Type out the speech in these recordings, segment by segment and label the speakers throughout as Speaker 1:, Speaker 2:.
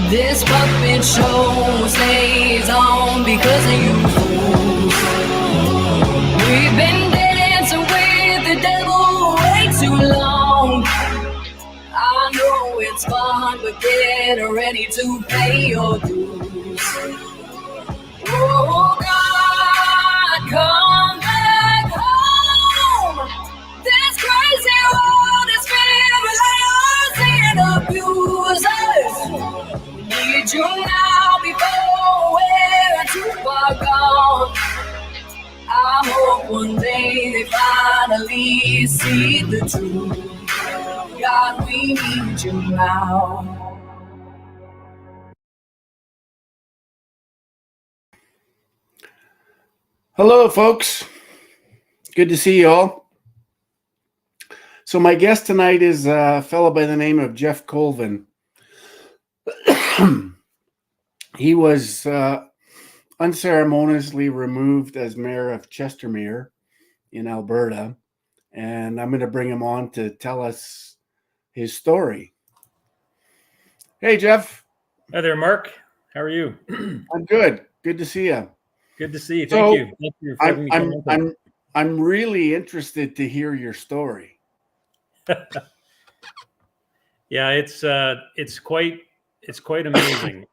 Speaker 1: This puppet show stays on because of you fools. We've been dancing with the devil way too long. I know it's fun, but get ready to pay your dues. Oh God, come back home. This crazy world is filled with liars and abusers. Need you now before we're too far gone. I hope one day they finally see the truth. God, we need you now.
Speaker 2: Hello, folks. Good to see you all. So my guest tonight is a fellow by the name of Jeff Colvin. He was unceremoniously removed as Mayor of Chestermere in Alberta, and I'm going to bring him on to tell us his story. Hey, Jeff.
Speaker 3: Hi there, Mark. How are you?
Speaker 2: I'm good. Good to see you.
Speaker 3: Good to see you. Thank you. Thank you for having me come on.
Speaker 2: I'm really interested to hear your story.
Speaker 3: Yeah, it's quite amazing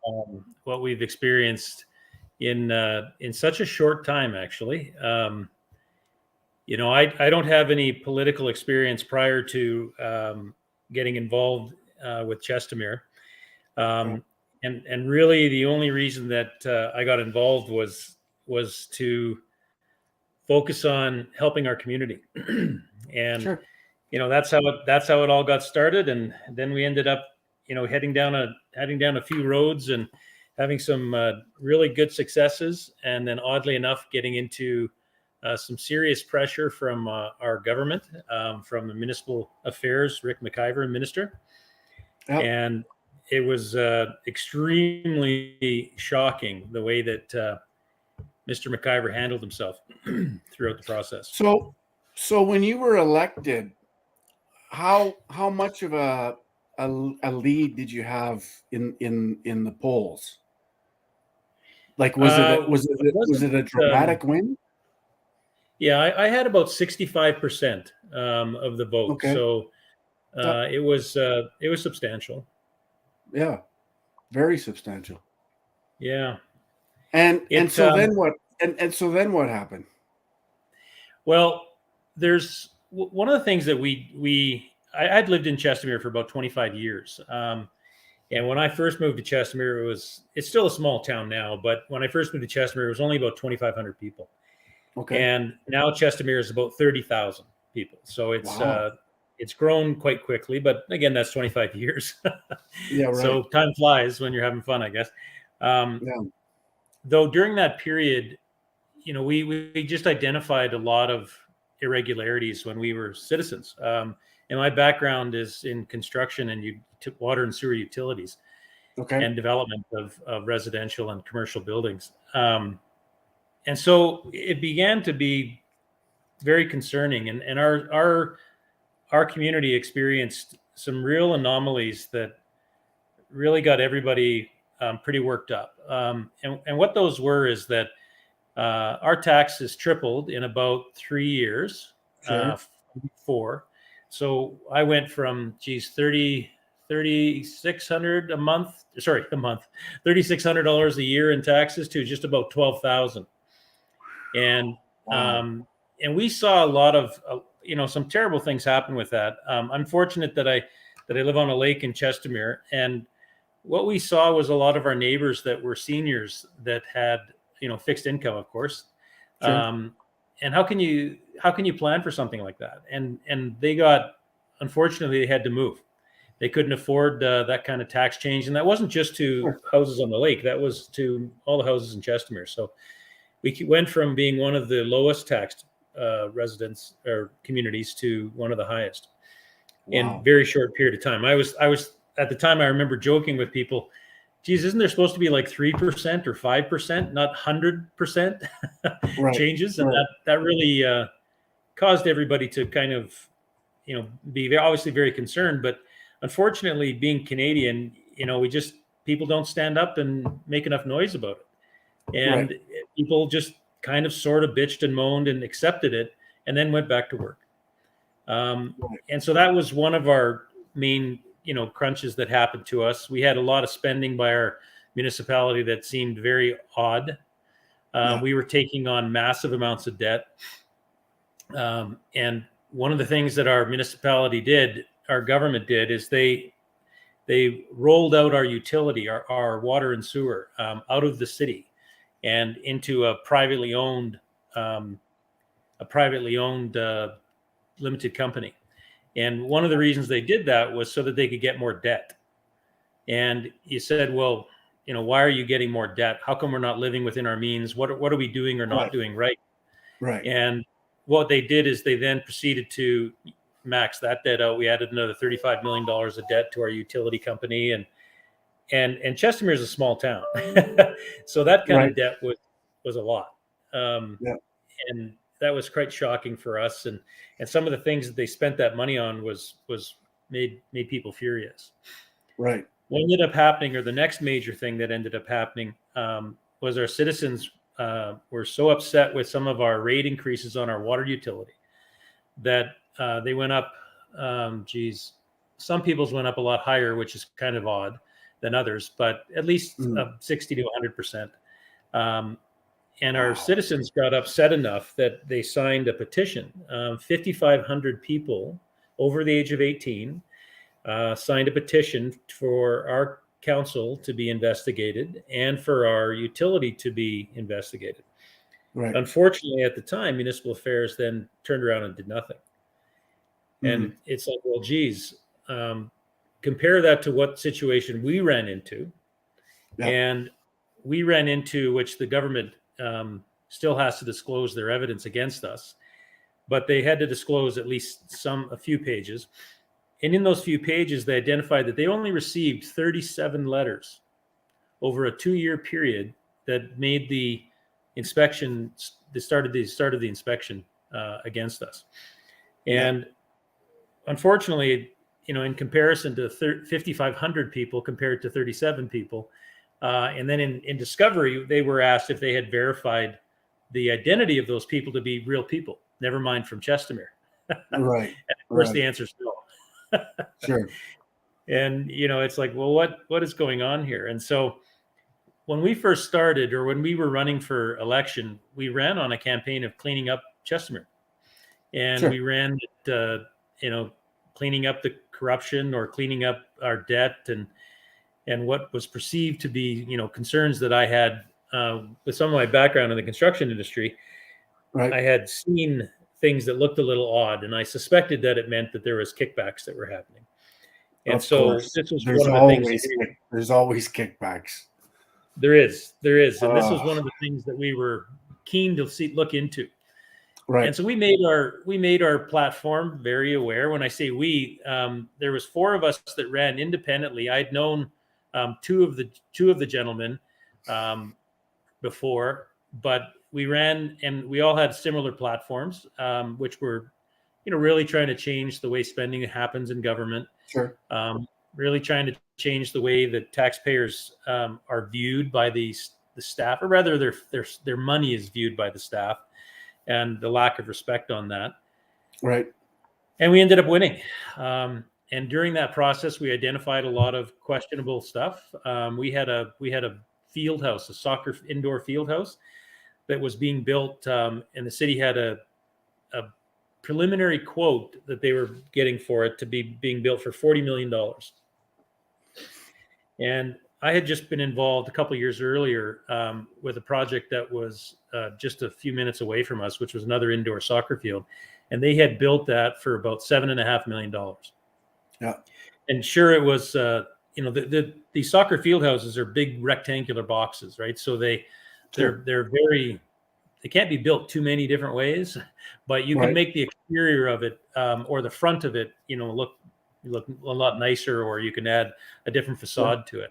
Speaker 3: what we've experienced in such a short time. Actually, I don't have any political experience prior to getting involved with Chestermere, and really the only reason that I got involved was to focus on helping our community, and
Speaker 2: Sure.
Speaker 3: that's how it all got started. And then we ended up, heading down a few roads and having some really good successes, and then oddly enough, getting into some serious pressure from our government, from the municipal affairs, Rick McIver, minister, and it was extremely shocking the way that Mr. McIver handled himself throughout the process.
Speaker 2: So when you were elected, how much of a lead did you have in the polls? Like, was it a dramatic win?
Speaker 3: Yeah, I had about 65% of the vote.
Speaker 2: Okay.
Speaker 3: So it was substantial.
Speaker 2: Yeah, very substantial.
Speaker 3: Yeah.
Speaker 2: And so then what happened?
Speaker 3: Well, there's one of the things that I'd lived in Chestermere for about 25 years. And when I first moved to Chestermere, it's still a small town now, but when I first moved to Chestermere, it was only about 2,500 people.
Speaker 2: Okay.
Speaker 3: And now Chestermere is about 30,000 people. So it's grown quite quickly, but again, that's 25 years.
Speaker 2: Yeah, right.
Speaker 3: So time flies when you're having fun, I guess. Though during that period, we just identified a lot of irregularities when we were citizens. And my background is in construction and water and sewer utilities, and development of residential and commercial buildings. And so it began to be very concerning, and our community experienced some real anomalies that really got everybody pretty worked up. And what those were is that our taxes tripled in about 3 years,
Speaker 2: Sure.
Speaker 3: 4. So I went from $3,600 a month, $3,600 a year in taxes to just about $12,000. And and we saw a lot of some terrible things happen with that. I'm fortunate that I live on a lake in Chestermere, and what we saw was a lot of our neighbors that were seniors that had fixed income, of course.
Speaker 2: Sure.
Speaker 3: And how can you plan for something like that? And unfortunately, they had to move. They couldn't afford that kind of tax change, and that wasn't just to houses on the lake. That was to all the houses in Chestermere. So we went from being one of the lowest taxed residents or communities to one of the highest in a very short period of time. I was at the time, I remember joking with people, geez, isn't there supposed to be like 3% or 5%, not 100% changes? And that really caused everybody to kind of, be obviously very concerned. But unfortunately, being Canadian, we just people don't stand up and make enough noise about it. And people just kind of sort of bitched and moaned and accepted it and then went back to work. And so that was one of our main, crunches that happened to us. We had a lot of spending by our municipality that seemed very odd. We were taking on massive amounts of debt. And one of the things that our municipality did, our government did, is they rolled out our utility, our water and sewer, out of the city and into a privately owned limited company. And one of the reasons they did that was so that they could get more debt. And you said, well, why are you getting more debt? How come we're not living within our means? What are we doing or not doing right?
Speaker 2: Right.
Speaker 3: And what they did is they then proceeded to max that debt out. We added another $35 million of debt to our utility company. And Chestermere is a small town. So that kind of debt was a lot. And that was quite shocking for us. And some of the things that they spent that money on was made people furious.
Speaker 2: Right.
Speaker 3: What ended up happening, or the next major thing that ended up happening, was our citizens were so upset with some of our rate increases on our water utility that they went up. Some people's went up a lot higher, which is kind of odd than others, but at least 60 to 100%. And our citizens got upset enough that they signed a petition. 5,500 people over the age of 18 signed a petition for our council to be investigated and for our utility to be investigated. Right. Unfortunately, at the time, municipal affairs then turned around and did nothing. And it's like, well, geez, compare that to what situation we ran into. And we ran into, which the government still has to disclose their evidence against us, but they had to disclose at least a few pages. And in those few pages, they identified that they only received 37 letters over a 2-year period that made the inspection, the start of the inspection against us. And unfortunately, in comparison to 5,500 people compared to 37 people, and then in discovery, they were asked if they had verified the identity of those people to be real people, never mind from Chestermere.
Speaker 2: Right.
Speaker 3: And of course, the answer is no.
Speaker 2: Sure.
Speaker 3: And it's like, well, what is going on here? And so when we first started, or when we were running for election, we ran on a campaign of cleaning up Chestermere, and we ran it, cleaning up the corruption or cleaning up our debt and what was perceived to be, concerns that I had with some of my background in the construction industry. Right. I had seen things that looked a little odd, and I suspected that it meant that there was kickbacks that were happening. And of so course. This was one of the things.
Speaker 2: There's always kickbacks.
Speaker 3: There is, and this was one of the things that we were keen to look into. Right. And so we made our platform very aware. When I say we, there was 4 of us that ran independently. I'd known two of the gentlemen before, but we ran and we all had similar platforms, which were, really trying to change the way spending happens in government. Sure. Really trying to change the way that taxpayers are viewed by the staff, or rather their money is viewed by the staff, and the lack of respect on that. Right. And we ended up winning. And during that process, we identified a lot of questionable stuff. We had a field house, a soccer indoor field house that was being built, and the city had a preliminary quote that they were getting for it to be being built for $40 million. And I had just been involved a couple of years earlier with a project that was just a few minutes away from us, which was another indoor soccer field. And they had built that for about $7.5 million. Yeah. And sure, it was, the soccer field houses are big rectangular boxes, right? So they're very, they can't be built too many different ways, but you can make the exterior of it or the front of it, look a lot nicer, or you can add a different facade to it.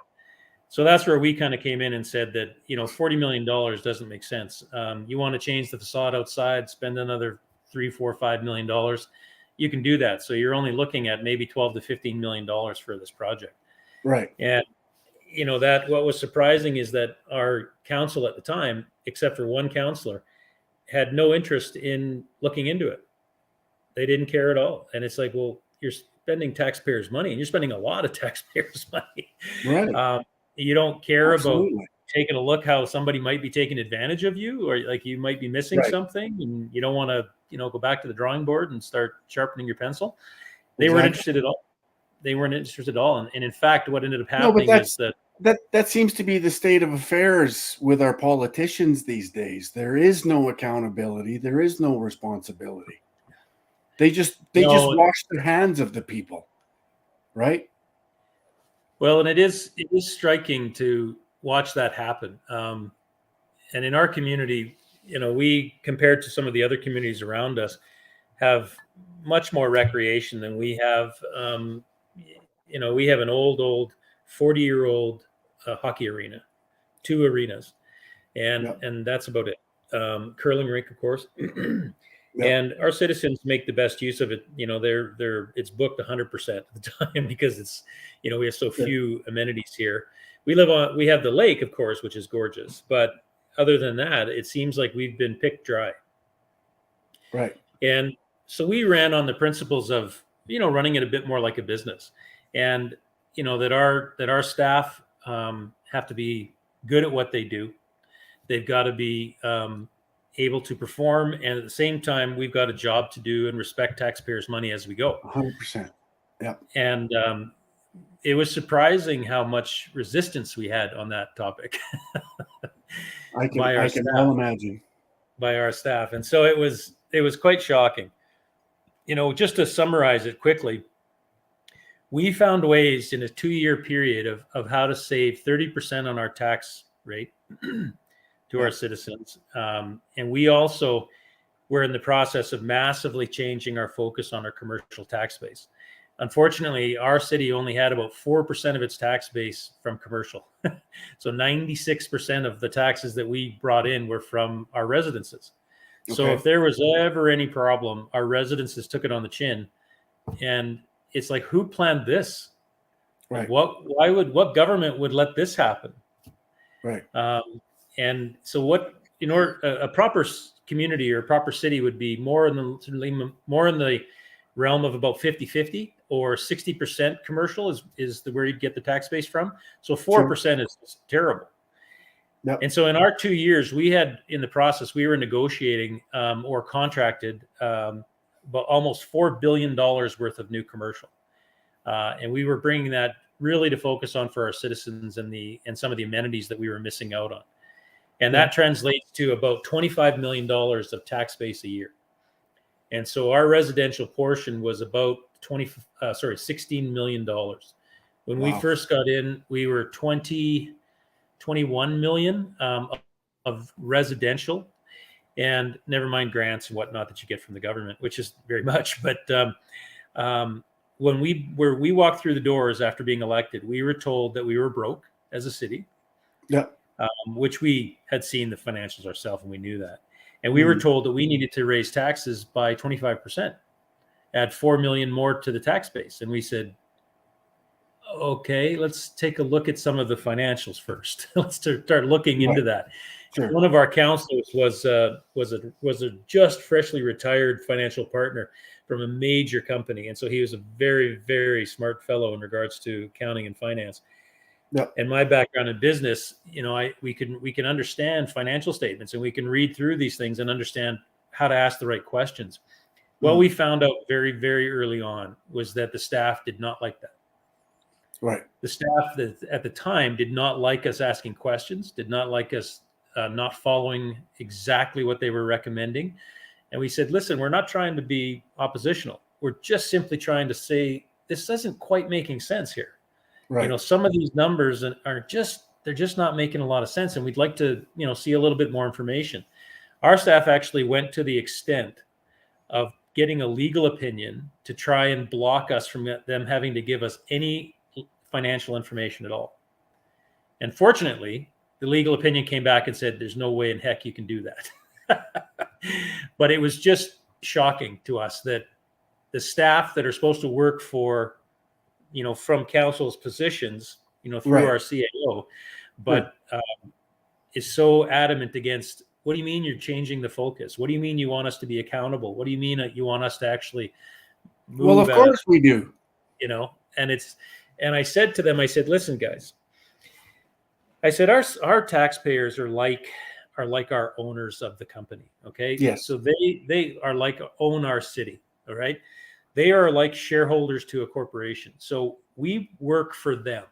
Speaker 3: So that's where we kind of came in and said that, $40 million doesn't make sense. You want to change the facade outside, spend another $3, $4, $5 million. You can do that. So you're only looking at maybe $12 to $15 million for this project. Right. And, that what was surprising is that our council at the time, except for one councillor, had no interest in looking into it. They didn't care at all. And it's like, well, you're spending taxpayers' money, and you're spending a lot of taxpayers' money.
Speaker 2: Right.
Speaker 3: You don't care
Speaker 2: Absolutely.
Speaker 3: about taking a look how somebody might be taking advantage of you, or like you might be missing
Speaker 2: Right.
Speaker 3: something, and you don't want to, go back to the drawing board and start sharpening your pencil. They
Speaker 2: Exactly.
Speaker 3: weren't interested at all. They weren't interested at all. And in fact, what ended up happening is
Speaker 2: that seems to be the state of affairs with our politicians these days. There is no accountability. There is no responsibility. They just wash their hands of the people, right?
Speaker 3: Well, and it is striking to watch that happen. And in our community, we, compared to some of the other communities around us, have much more recreation than we have. We have an old 40-year-old hockey arena, 2 arenas, and that's about it. Curling rink, of course. And our citizens make the best use of it. It's booked 100% of the time because it's, we have so few amenities here. We have the lake, of course, which is gorgeous, but other than that, it seems like we've been picked dry.
Speaker 2: Right.
Speaker 3: And so we ran on the principles of, running it a bit more like a business, and, that our staff have to be good at what they do. They've got to be able to perform, and at the same time, we've got a job to do and respect taxpayers' money as we go.
Speaker 2: 100%. Yeah.
Speaker 3: And it was surprising how much resistance we had on that topic.
Speaker 2: I can well imagine.
Speaker 3: By our staff. And so it was quite shocking. Just to summarize it quickly, we found ways in a 2-year period of how to save 30% on our tax rate to our citizens. And we also were in the process of massively changing our focus on our commercial tax base. Unfortunately, our city only had about 4% of its tax base from commercial. So 96% of the taxes that we brought in were from our residences. Okay. So if there was ever any problem, our residences took it on the chin. And it's like, who planned this?
Speaker 2: Right.
Speaker 3: What government would let this happen?
Speaker 2: Right.
Speaker 3: And so a proper community or a proper city would be more in the realm of about 50-50, or 60% commercial is where you'd get the tax base from. So 4% is terrible. Yep. And so in our 2 years, we were negotiating or contracted about almost $4 billion worth of new commercial. And we were bringing that really to focus on for our citizens and some of the amenities that we were missing out on. And that translates to about $25 million of tax base a year. And so our residential portion was about $16 million. When we first got in, we were 21 million of residential, and never mind grants and whatnot that you get from the government, which is very much. But when we walked through the doors after being elected, we were told that we were broke as a city. Yeah. Which we had seen the financials ourselves, and we knew that. And we were told that we needed to raise taxes by 25%, add 4 million more to the tax base. And we said, okay, let's take a look at some of the financials first. Let's start looking into that. Sure. One of our counselors was a just freshly retired financial partner from a major company, and so he was a very, very smart fellow in regards to accounting and finance. Yep. And my background in business, we can understand financial statements, and we can read through these things and understand how to ask the right questions. What we found out very, very early on was that the staff did not like that. Right. The staff that at the time did not like us asking questions, did not like us not following exactly what they were recommending. And we said, listen, we're not trying to be oppositional. We're just simply trying to say, this isn't quite making sense here. Right. Some of these numbers they're just not making a lot of sense. And we'd like to, see a little bit more information. Our staff actually went to the extent of getting a legal opinion to try and block us from them having to give us any financial information at all. And fortunately, the legal opinion came back and said, there's no way in heck you can do that. But it was just shocking to us that the staff that are supposed to work for, from council's positions through
Speaker 2: Right.
Speaker 3: our CAO, but is so adamant against, what do you mean you're changing the focus? What do you mean you want us to be accountable? What do you mean that you want us to actually move?
Speaker 2: Well, of course we do.
Speaker 3: And I said to them, I said, listen, guys, I said, our taxpayers are like our owners of the company. Okay.
Speaker 2: Yes.
Speaker 3: So they are like own our city. All right. They are like shareholders to a corporation. So we work for them.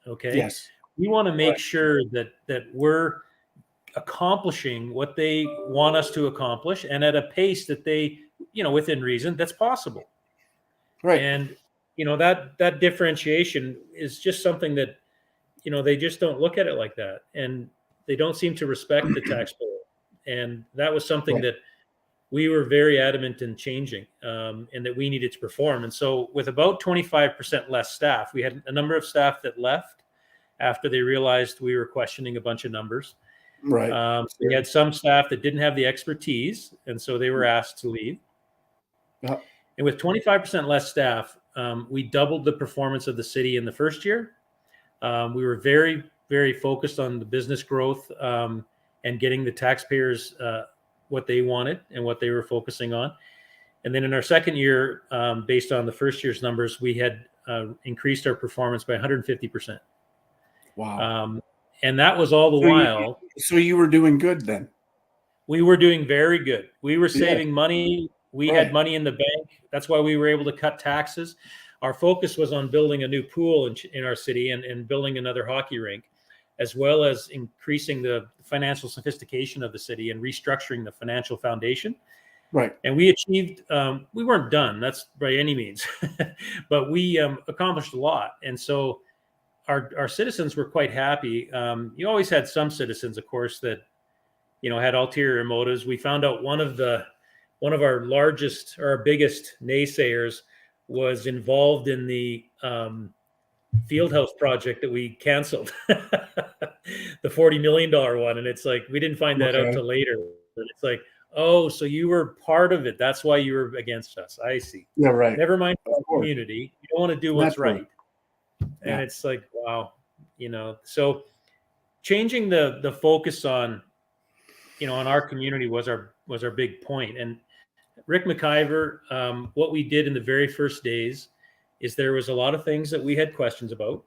Speaker 3: Okay.
Speaker 2: Yes.
Speaker 3: We want to make sure that we're accomplishing what they want us to accomplish, and at a pace that they, within reason, that's possible.
Speaker 2: Right.
Speaker 3: And that differentiation is just something that they just don't look at it like that, and they don't seem to respect the taxpayer. And that was something that we were very adamant in changing, and that we needed to perform. And so with about 25% less staff, we had a number of staff that left after they realized we were questioning a bunch of numbers.
Speaker 2: Right.
Speaker 3: So we had some staff that didn't have the expertise, and so they were asked to leave.
Speaker 2: Yeah.
Speaker 3: And with 25% less staff, we doubled the performance of the city in the first year. We were very, very focused on the business growth, and getting the taxpayers what they wanted and what they were focusing on. And then in our second year, based on the first year's numbers, we had increased our performance by 150%.
Speaker 2: Wow.
Speaker 3: And that was all the while.
Speaker 2: So you were doing good then?
Speaker 3: We were doing very good. We were saving money. We had money in the bank. That's why we were able to cut taxes. Our focus was on building a new pool in our city, and building another hockey rink, as well as increasing the financial sophistication of the city and restructuring the financial foundation.
Speaker 2: Right.
Speaker 3: And we achieved, we weren't done, that's by any means, but we accomplished a lot. And so our citizens were quite happy. You always had some citizens, of course, that, had ulterior motives. We found out one of our largest, or our biggest naysayers was involved in the Fieldhouse project that we canceled, the $40 million one. And it's like, we didn't find that out till later. And it's like, oh, so you were part of it. That's why you were against us. I see.
Speaker 2: Yeah, right.
Speaker 3: Never mind the community. You don't want to do what's right. And it's like, wow, so changing the focus on, on our community was our big point. And Rick McIver, what we did in the very first days is there was a lot of things that we had questions about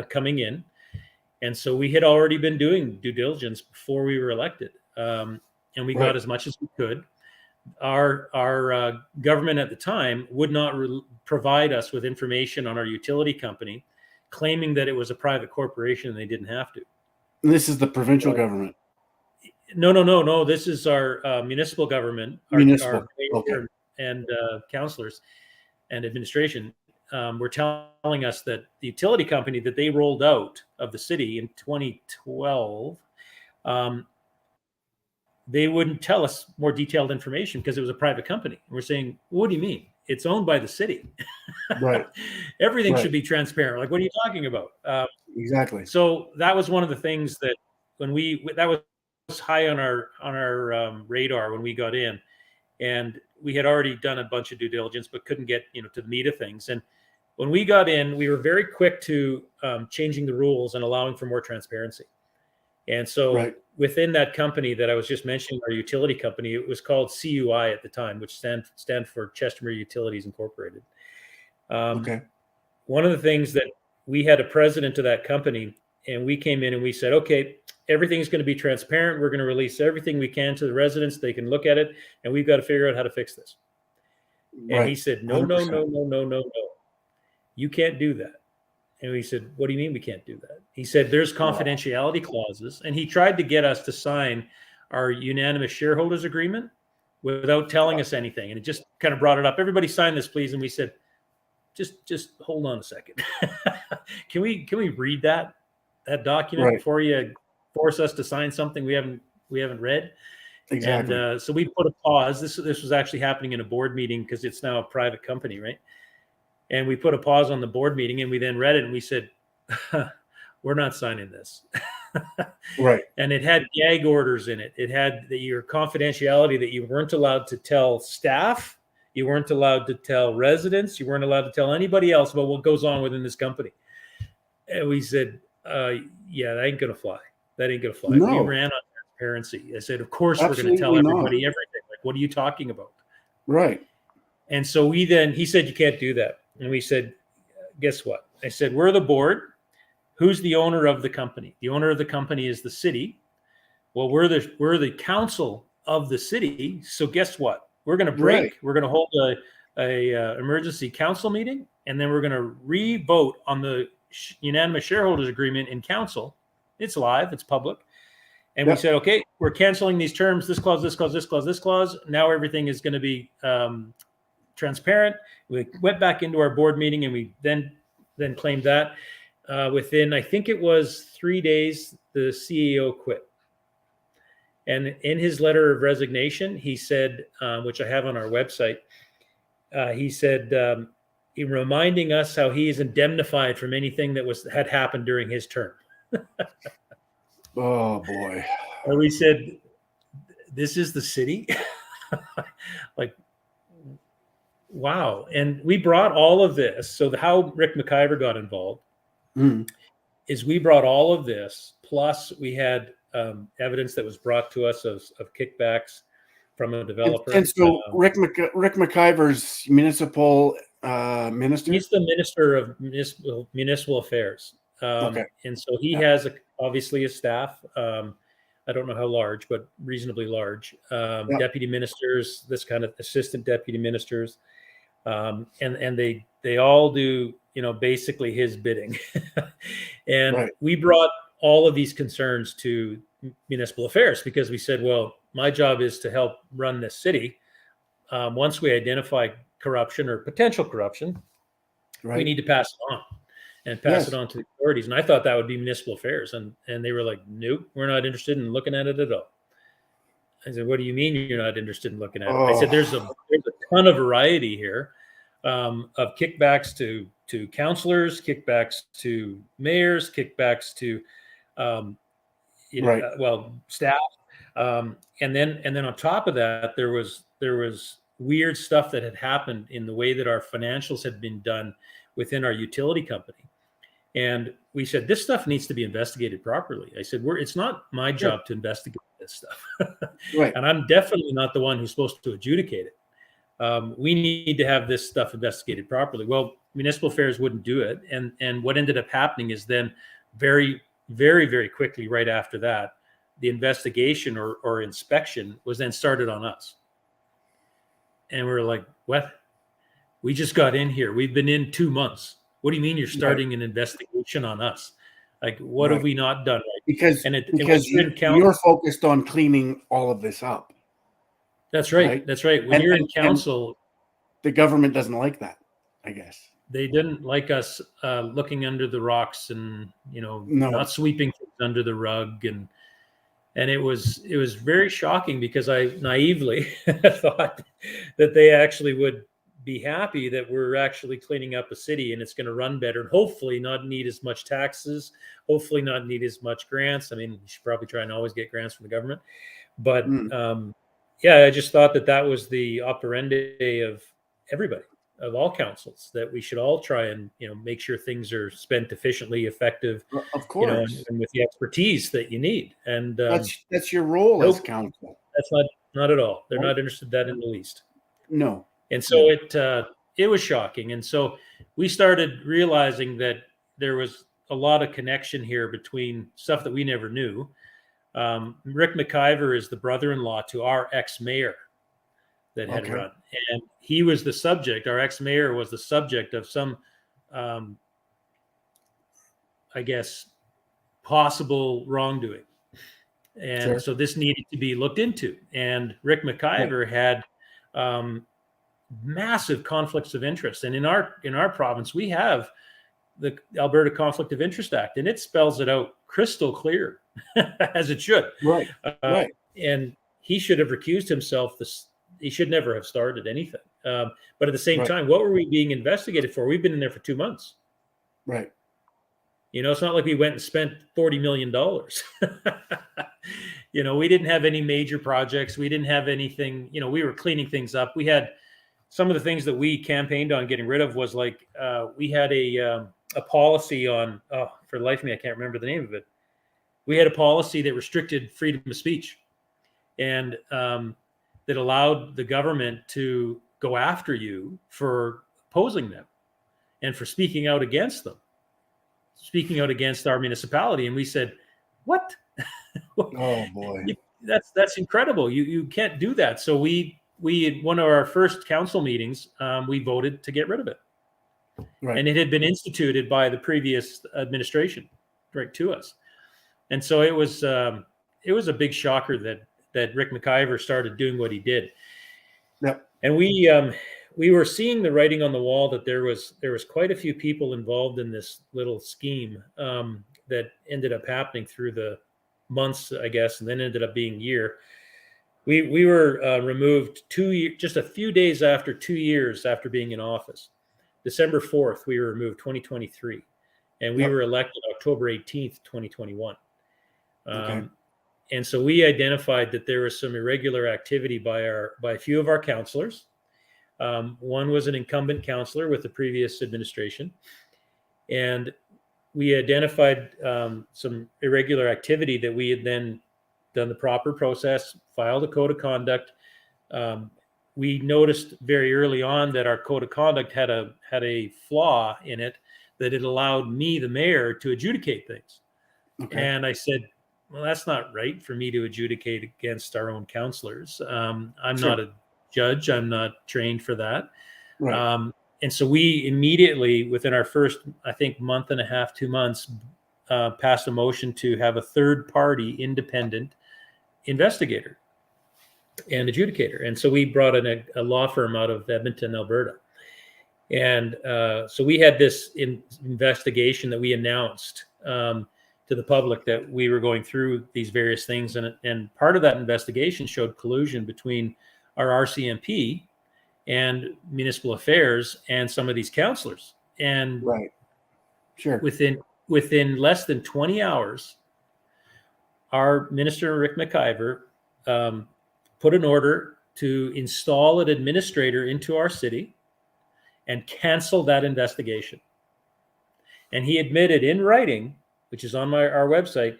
Speaker 3: coming in. And so we had already been doing due diligence before we were elected. And we got as much as we could. Our government at the time would not provide us with information on our utility company, claiming that it was a private corporation and they didn't have to.
Speaker 2: And this is the provincial government?
Speaker 3: No. This is our municipal government, our mayor and councillors and administration were telling us that the utility company that they rolled out of the city in 2012, they wouldn't tell us more detailed information because it was a private company. And we're saying, what do you mean? It's owned by the city.
Speaker 2: Right.
Speaker 3: Everything should be transparent. Like, what are you talking about?
Speaker 2: Exactly.
Speaker 3: So that was one of the things that that was high on our radar when we got in, and we had already done a bunch of due diligence, but couldn't get, to the meat of things. And when we got in, we were very quick to changing the rules and allowing for more transparency. And so within that company that I was just mentioning, our utility company, it was called CUI at the time, which stand for Chestermere Utilities Incorporated. One of the things that we had a president of that company, and we came in and we said, okay, everything's going to be transparent. We're going to release everything we can to the residents. They can look at it, and we've got to figure out how to fix this. And he said, no. You can't do that. And we said, what do you mean we can't do that? He said, there's confidentiality clauses. And he tried to get us to sign our unanimous shareholders agreement without telling us anything. And it just kind of brought it up. Everybody sign this, please. And we said, just hold on a second. Can we read that document before you force us to sign something we haven't read?
Speaker 2: Exactly.
Speaker 3: And so we put a pause. This was actually happening in a board meeting because it's now a private company, right? And we put a pause on the board meeting, and we then read it, and we said, we're not signing this.
Speaker 2: Right.
Speaker 3: And it had gag orders in it. It had your confidentiality that you weren't allowed to tell staff, you weren't allowed to tell residents, you weren't allowed to tell anybody else about what goes on within this company. And we said, yeah, that ain't going to fly. That ain't going to fly.
Speaker 2: No.
Speaker 3: We ran on transparency. I said, of course, we're going to tell
Speaker 2: Absolutely
Speaker 3: everybody
Speaker 2: not.
Speaker 3: everything. Like, what are you talking about?
Speaker 2: Right.
Speaker 3: And so he said, you can't do that. And we said, guess what? I said, we're the board. Who's the owner of the company? The owner of the company is the city. Well, we're the council of the city. So guess what? We're going to break.
Speaker 2: Right.
Speaker 3: We're going to hold a emergency council meeting, and then we're going to re-vote on the unanimous shareholders agreement in council. It's live. It's public. And we said, okay, we're canceling these terms. This clause, this clause, this clause, this clause. Now everything is going to be transparent. We went back into our board meeting, and we then claimed that within, I think it was 3 days, the CEO quit. And in his letter of resignation, he said, which I have on our website, he said, reminding us how he is indemnified from anything that had happened during his term.
Speaker 2: Oh boy.
Speaker 3: And we said, this is the city? Like, wow. And we brought all of this. So how Rick McIver got involved is we brought all of this, plus we had evidence that was brought to us of kickbacks from a developer.
Speaker 2: And so Rick McIver's municipal minister?
Speaker 3: He's the minister of municipal affairs.
Speaker 2: Okay.
Speaker 3: And so he has obviously a staff. I don't know how large, but reasonably large. Deputy ministers, this kind of assistant deputy ministers. And they all do, basically his bidding. And we brought all of these concerns to municipal affairs because we said, well, my job is to help run this city. Once we identify corruption or potential corruption, we need to pass it on and pass it on to the authorities. And I thought that would be municipal affairs. And they were like, nope, we're not interested in looking at it at all. I said, what do you mean you're not interested in looking at it? I said, there's a ton of variety here of kickbacks to councillors, kickbacks to mayors, kickbacks to staff. And then on top of that, there was weird stuff that had happened in the way that our financials had been done within our utility company. And we said, this stuff needs to be investigated properly. I said, it's not my job to investigate this stuff. And I'm definitely not the one who's supposed to adjudicate it. We need to have this stuff investigated properly. Well, municipal affairs wouldn't do it. And what ended up happening is then very, very, very quickly, right after that, the investigation or inspection was then started on us. And we were like, what? We just got in here. We've been in 2 months. What do you mean you're starting an investigation on us? Like, what have we not done right?
Speaker 2: Because you're focused on cleaning all of this up.
Speaker 3: That's right. That's right. When you're in council,
Speaker 2: the government doesn't like that, I guess.
Speaker 3: They didn't like us looking under the rocks and, not sweeping things under the rug. And it was very shocking because I naively thought that they actually would be happy that we're actually cleaning up a city and it's going to run better and hopefully not need as much taxes, hopefully not need as much grants. I mean, you should probably try and always get grants from the government. But I just thought that was the operandi of everybody, of all councils, that we should all try and, make sure things are spent efficiently, effective,
Speaker 2: of course,
Speaker 3: and with the expertise that you need. And
Speaker 2: that's your role as council.
Speaker 3: That's not at all. They're not interested in that in the least.
Speaker 2: No.
Speaker 3: And so it was shocking. And so we started realizing that there was a lot of connection here between stuff that we never knew. Rick McIver is the brother-in-law to our ex-mayor that had run. And he was the subject, our ex-mayor was the subject of some, I guess, possible wrongdoing. And so this needed to be looked into. And Rick McIver had massive conflicts of interest. And in our province, we have the Alberta Conflict of Interest Act, and it spells it out crystal clear, as it should.
Speaker 2: Right.
Speaker 3: And he should have recused himself. He should never have started anything. But at the same time, what were we being investigated for? We've been in there for 2 months.
Speaker 2: Right.
Speaker 3: It's not like we went and spent $40 million. We didn't have any major projects. We didn't have anything, we were cleaning things up. We had some of the things that we campaigned on getting rid of was like, we had a policy on, for the life of me, I can't remember the name of it. We had a policy that restricted freedom of speech, and that allowed the government to go after you for opposing them and for speaking out against them, speaking out against our municipality. And we said, what?
Speaker 2: Oh boy.
Speaker 3: That's incredible. You can't do that. So we in one of our first council meetings, we voted to get rid of it.
Speaker 2: Right.
Speaker 3: And it had been instituted by the previous administration right to us. And so it was a big shocker that Rick McIver started doing what he did.
Speaker 2: Yep.
Speaker 3: And we were seeing the writing on the wall that there was quite a few people involved in this little scheme that ended up happening through the months, I guess, and then ended up being a year. We were removed just a few days after 2 years after being in office. December 4th, we were removed 2023, and we were elected October 18th, 2021.
Speaker 2: Okay.
Speaker 3: And so we identified that there was some irregular activity by a few of our councillors. One was an incumbent councillor with the previous administration, and we identified some irregular activity that we had then done the proper process, filed a code of conduct. We noticed very early on that our code of conduct had a flaw in it, that it allowed me, the mayor, to adjudicate things. Okay. And I said, well, that's not right for me to adjudicate against our own councillors. I'm not a judge. I'm not trained for that. Right. And so we immediately, within our first, I think, month and a half, 2 months, passed a motion to have a third-party independent investigator and adjudicator. And so we brought in a law firm out of Edmonton, Alberta. And so we had this investigation that we announced to the public, that we were going through these various things. And part of that investigation showed collusion between our RCMP and municipal affairs and some of these councillors. And within less than 20 hours, our minister, Rick McIver, put an order to install an administrator into our city and cancel that investigation. And he admitted in writing, which is on our website,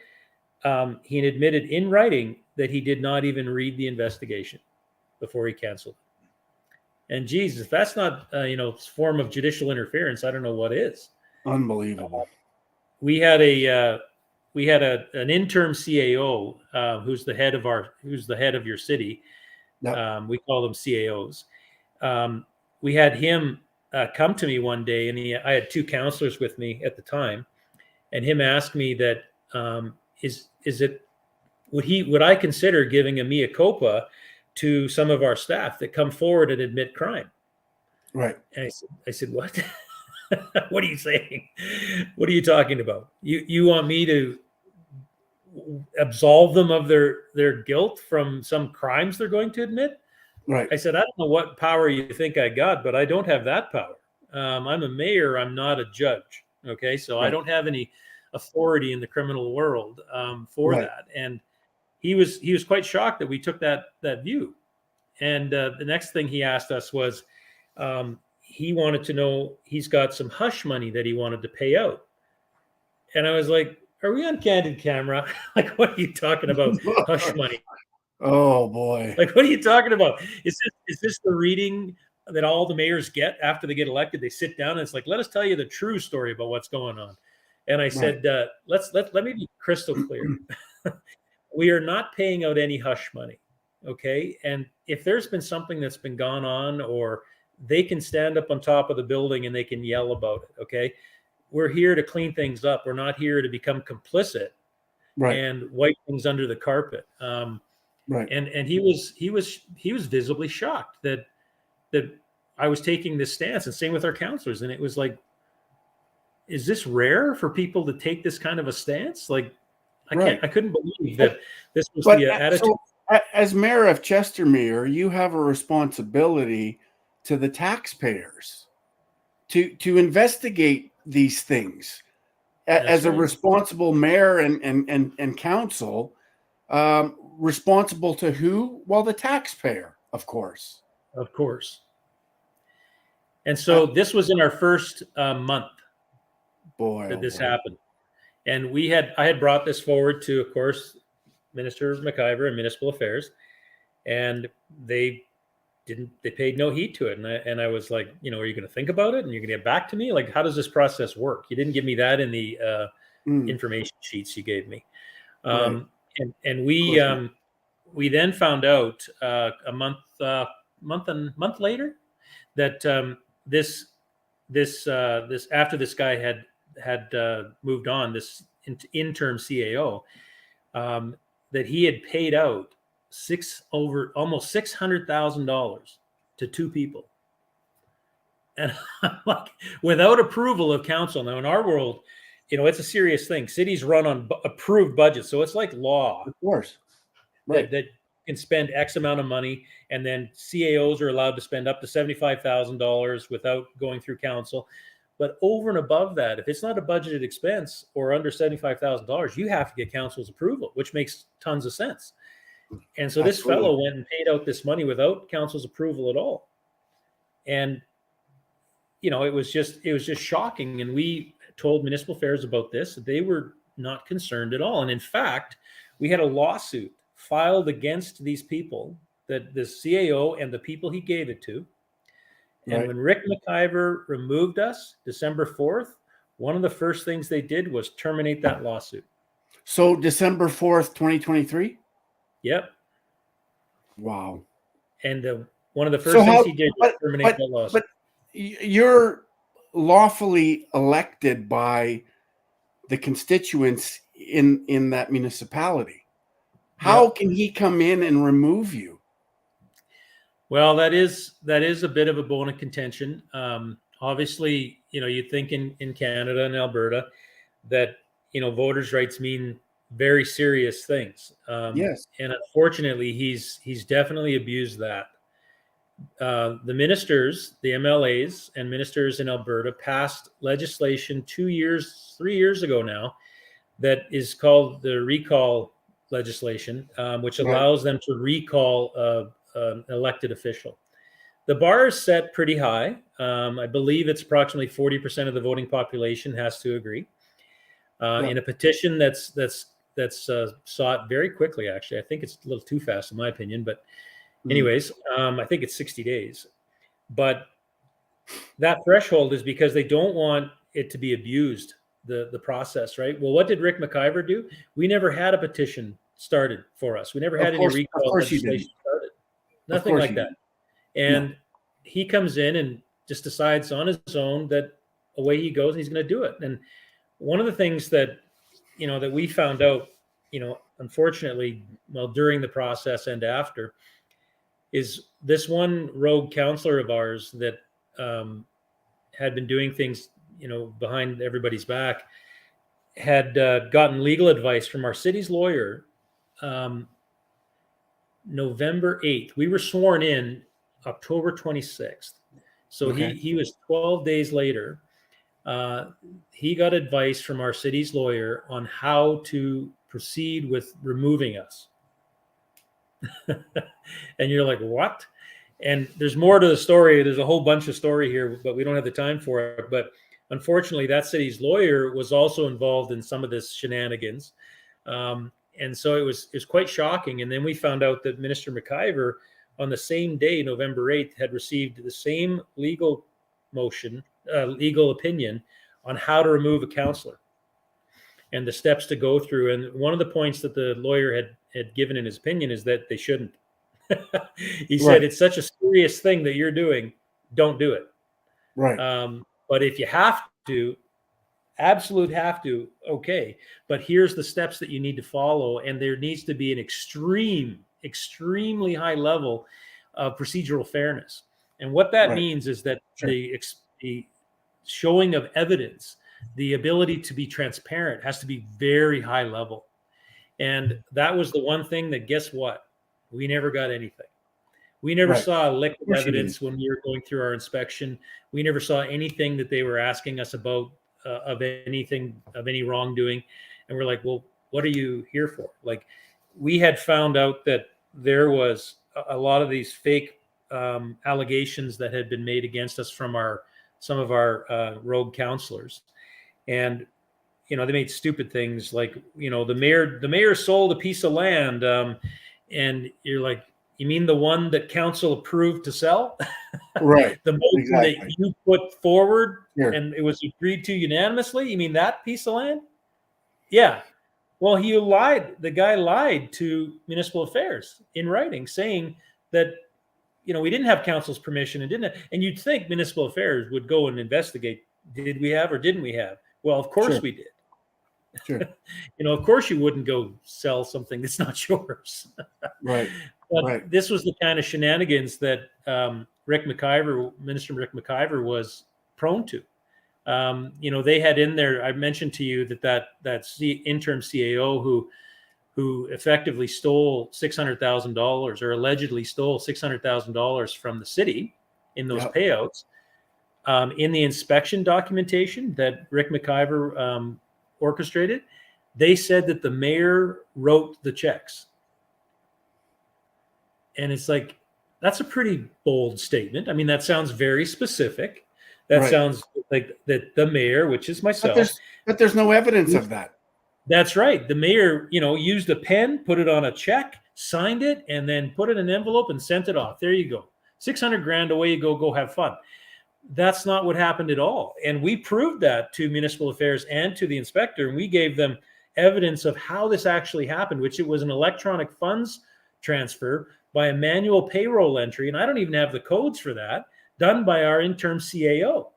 Speaker 3: he admitted in writing that he did not even read the investigation before he canceled it. And Jesus, if that's not a form of judicial interference, I don't know what is.
Speaker 2: Unbelievable.
Speaker 3: We had an interim CAO who's the head of your city. Yep. We call them CAOs. We had him come to me one day, and I had two counselors with me at the time, and him asked me that would I consider giving a mea culpa to some of our staff that come forward and admit crime?
Speaker 2: Right.
Speaker 3: And I said, what? What are you saying? What are you talking about? You want me to absolve them of their guilt from some crimes they're going to admit?
Speaker 2: Right.
Speaker 3: I said, I don't know what power you think I got, but I don't have that power. I'm a mayor. I'm not a judge. Okay. So I don't have any authority in the criminal world for that. And he was quite shocked that we took that view. And the next thing he asked us was, he wanted to know, he's got some hush money that he wanted to pay out. And I was like, are we on candid camera? Like, what are you talking about? Hush money.
Speaker 2: Oh boy.
Speaker 3: Like, what are you talking about? Is this the reading that all the mayors get after they get elected? They sit down and it's like, let us tell you the true story about what's going on. And I said, let me be crystal clear. We are not paying out any hush money. Okay. And if there's been something that's been gone on, or they can stand up on top of the building and they can yell about it. Okay. We're here to clean things up. We're not here to become complicit and wipe things under the carpet. And he was visibly shocked that I was taking this stance, and same with our counselors. And it was like, is this rare for people to take this kind of a stance? Like, I couldn't believe that this was the attitude.
Speaker 2: So, as Mayor of Chestermere, you have a responsibility to the taxpayers to investigate these things. As a responsible mayor and council, responsible to who? Well, the taxpayer, of course.
Speaker 3: Of course. And so this was in our first month that this happened. And I had brought this forward to, of course, Minister McIver and Municipal Affairs, and they paid no heed to it. And I was like, are you going to think about it and you're going to get back to me? Like, how does this process work? You didn't give me that in the information sheets you gave me.
Speaker 2: Right.
Speaker 3: And we then found out a month later that this after this guy had moved on, this interim CAO, that he had paid out almost $600,000 to two people, and like, without approval of council. Now in our world, it's a serious thing. Cities run on approved budgets, so it's like law.
Speaker 2: Of course, right.
Speaker 3: That can spend X amount of money, and then CAOs are allowed to spend up to $75,000 without going through council. But over and above that, if it's not a budgeted expense or under $75,000, you have to get council's approval, which makes tons of sense. And so this fellow went and paid out this money without council's approval at all. And, it was just shocking. And we told Municipal Affairs about this. They were not concerned at all. And in fact, we had a lawsuit filed against these people, that the CAO and the people he gave it to. And when Rick McIver removed us December 4th, one of the first things they did was terminate that lawsuit.
Speaker 2: So December 4th, 2023?
Speaker 3: Yep.
Speaker 2: Wow.
Speaker 3: And one of the first things he did was terminate that lawsuit.
Speaker 2: But you're lawfully elected by the constituents in that municipality. How can he come in and remove you?
Speaker 3: Well, that is a bit of a bone of contention. Obviously, you think in Canada and Alberta that, voters' rights mean very serious things.
Speaker 2: Yes.
Speaker 3: And unfortunately, he's definitely abused that. The ministers, the MLAs and ministers in Alberta passed legislation 3 years ago now that is called the recall legislation, which allows them to recall an elected official. The bar is set pretty high. I believe it's approximately 40% of the voting population has to agree. In a petition that's sought very quickly, actually. I think it's a little too fast in my opinion, but anyways, I think it's 60 days. But that threshold is because they don't want it to be abused, the process, right? Well, what did Rick McIver do? We never had a petition started for us. We never had any recall legislation started. Nothing like that. And he comes in and just decides on his own that away he goes and he's going to do it. And one of the things that, that we found out, unfortunately, during the process and after, is this one rogue counselor of ours that had been doing things, behind everybody's back, had gotten legal advice from our city's lawyer November 8th. We were sworn in October 26th. So he was 12 days later. He got advice from our city's lawyer on how to proceed with removing us. And you're like, what? And there's more to the story. There's a whole bunch of story here, but we don't have the time for it. But unfortunately, that city's lawyer was also involved in some of this shenanigans. And so it was quite shocking. And then we found out that Minister McIver, on the same day, November 8th, had received the same legal opinion on how to remove a councillor and the steps to go through. And one of the points that the lawyer had given in his opinion is that they shouldn't. He said, it's such a serious thing that you're doing, don't do it.
Speaker 2: Right.
Speaker 3: But if you have to, absolute have to, okay. But here's the steps that you need to follow. And there needs to be an extremely high level of procedural fairness. And what that means is that the showing of evidence, the ability to be transparent has to be very high level. And that was the one thing that, guess what? We never got anything. We never saw liquid evidence when we were going through our inspection. We never saw anything that they were asking us about of any wrongdoing. And we're like, well, what are you here for? Like, we had found out that there was a lot of these fake allegations that had been made against us from some of our rogue counselors. And, they made stupid things like, the mayor sold a piece of land, and you're like, you mean the one that council approved to sell?
Speaker 2: Right.
Speaker 3: The motion that
Speaker 2: Exactly.
Speaker 3: you put forward
Speaker 2: Sure.
Speaker 3: and it was agreed to unanimously? You mean that piece of land? Yeah. Well, he lied. The guy lied to municipal affairs in writing, saying that, we didn't have council's permission and you'd think municipal affairs would go and investigate. Did we have or didn't we have? Well, of course
Speaker 2: Sure.
Speaker 3: we did.
Speaker 2: Sure.
Speaker 3: Of course you wouldn't go sell something that's not yours.
Speaker 2: Right.
Speaker 3: But
Speaker 2: Right.
Speaker 3: this was the kind of shenanigans that Minister Rick McIver was prone to. They had in there, I mentioned to you that interim CAO who effectively stole $600,000 or allegedly stole $600,000 from the city in those
Speaker 2: Yep.
Speaker 3: payouts. In the inspection documentation that Rick McIver orchestrated, they said that the mayor wrote the checks. And it's like, that's a pretty bold statement. I mean, that sounds very specific. That
Speaker 2: Right.
Speaker 3: sounds like that the mayor, which is myself.
Speaker 2: But there's no evidence of that.
Speaker 3: That's right. The mayor, used a pen, put it on a check, signed it, and then put it in an envelope and sent it off. There you go. 600 grand, away you go. Go have fun. That's not what happened at all. And we proved that to municipal affairs and to the inspector. And we gave them evidence of how this actually happened, which it was an electronic funds transfer by a manual payroll entry. And I don't even have the codes for that, done by our interim CAO.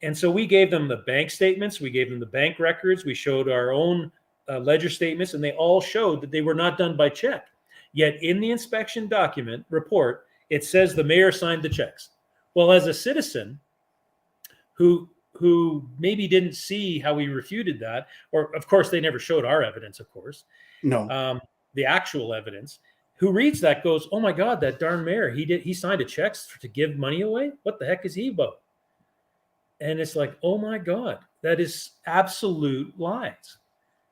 Speaker 3: And so we gave them the bank statements, we gave them the bank records, we showed our own ledger statements, and they all showed that they were not done by check. Yet in the inspection document report, it says the mayor signed the checks. Well, as a citizen who maybe didn't see how we refuted that, or of course they never showed our evidence, of course,
Speaker 2: No.
Speaker 3: the actual evidence, who reads that goes, oh my God, that darn mayor, he signed a check to give money away? What the heck is he about? And it's like, oh my God, that is absolute lies.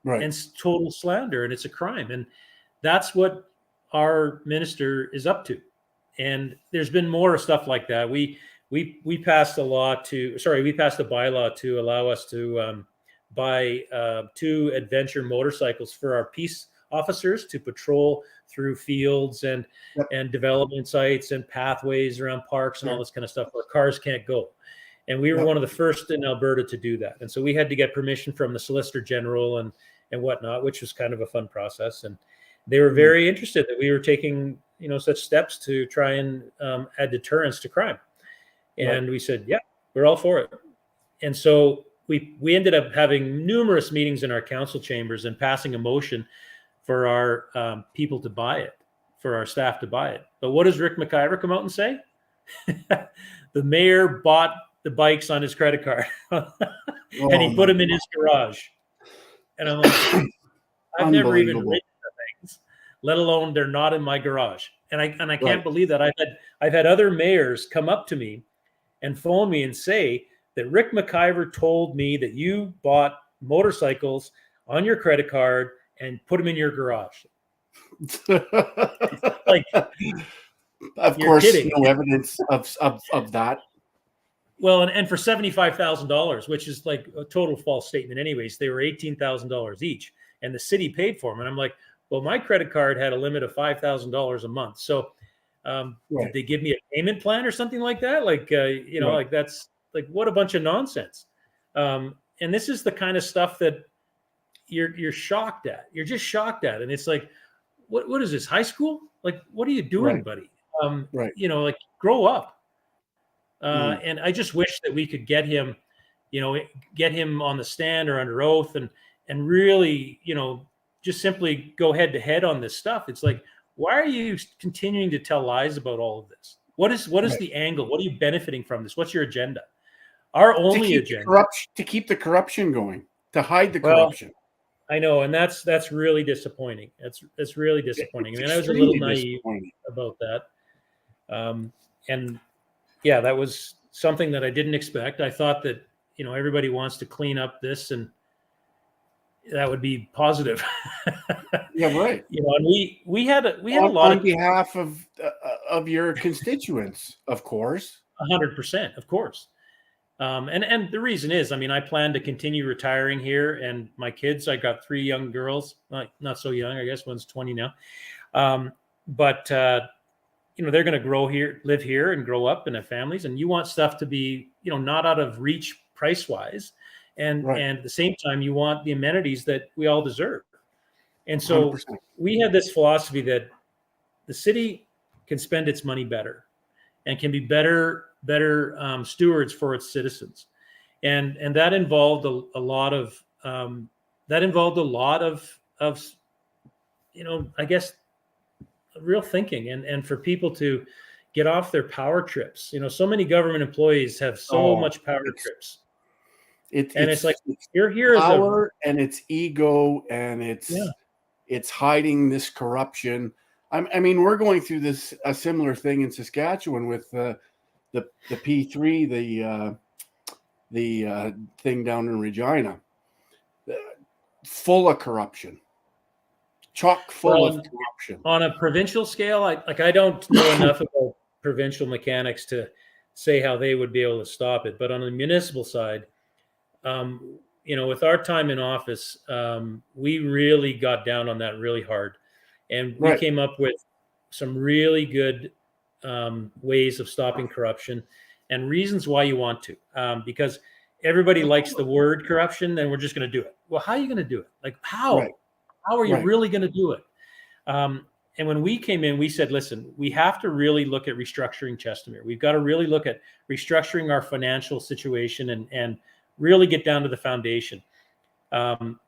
Speaker 2: Right.
Speaker 3: And it's total slander, and it's a crime. And that's what our minister is up to. And there's been more stuff like that. We passed a bylaw to allow us to buy 2 adventure motorcycles for our peace officers to patrol through fields and development sites and pathways around parks and all this kind of stuff where cars can't go. And we were one of the first in Alberta to do that. And so we had to get permission from the Solicitor General and whatnot, which was kind of a fun process. And they were very interested that we were taking, such steps to try and add deterrence to crime. And we said, yeah, we're all for it. And so we ended up having numerous meetings in our council chambers and passing a motion for our people to buy it, for our staff to buy it. But what does Rick McIver come out and say? The mayor bought the bikes on his credit card and he put them in his garage. And I'm like, I've never even ridden the things, let alone they're not in my garage. And I can't believe that. I've had other mayors come up to me and phone me and say that Rick McIver told me that you bought motorcycles on your credit card and put them in your garage. Like,
Speaker 2: of course,
Speaker 3: kidding.
Speaker 2: no evidence of that.
Speaker 3: Well, and for $75,000, which is like a total false statement anyways, they were $18,000 each, and the city paid for them. And I'm like, well, my credit card had a limit of $5,000 a month. So did they give me a payment plan or something like that? Like, like that's like, what a bunch of nonsense. And this is the kind of stuff that you're shocked at. You're just shocked at. And it's like, what is this, high school? Like, what are you doing, buddy? Like, grow up. And I just wish that we could get him on the stand or under oath and really, just simply go head to head on this stuff. It's like, why are you continuing to tell lies about all of this? What is the angle? What are you benefiting from this? What's your agenda? Our only agenda
Speaker 2: to keep the corruption going, to hide the corruption.
Speaker 3: I know, and that's really disappointing. That's really disappointing. I mean, I was a little naive about that. And yeah, that was something that I didn't expect. I thought that, everybody wants to clean up this, and that would be positive.
Speaker 2: Yeah, right.
Speaker 3: And we had a lot
Speaker 2: on behalf of your constituents, of course.
Speaker 3: 100%, of course. And the reason is, I mean, I plan to continue retiring here, and my kids, I got 3 young girls, not so young, I guess one's 20 now. But they're going to grow here, live here, and grow up and have families. And you want stuff to be, not out of reach price wise. And at the same time, you want the amenities that we all deserve. And so
Speaker 2: 100%.
Speaker 3: we have this philosophy that the city can spend its money better and can be better stewards for its citizens. And that involved a lot of I guess, real thinking and for people to get off their power trips. So many government employees have so much power trips. It's like you're here as
Speaker 2: power and it's ego and it's hiding this corruption. I mean, we're going through a similar thing in Saskatchewan with the P3, the thing down in Regina, full of corruption, chock full of corruption.
Speaker 3: On a provincial scale, I don't know enough about provincial mechanics to say how they would be able to stop it. But on the municipal side, with our time in office, we really got down on that really hard. And we came up with some really good ways of stopping corruption and reasons why you want to. Because everybody likes the word corruption, and we're just going to do it. Well, how are you going to do it? Like, how? Right. How are you really going to do it? And when we came in, we said, listen, we have to really look at restructuring Chestermere. We've got to really look at restructuring our financial situation and really get down to the foundation.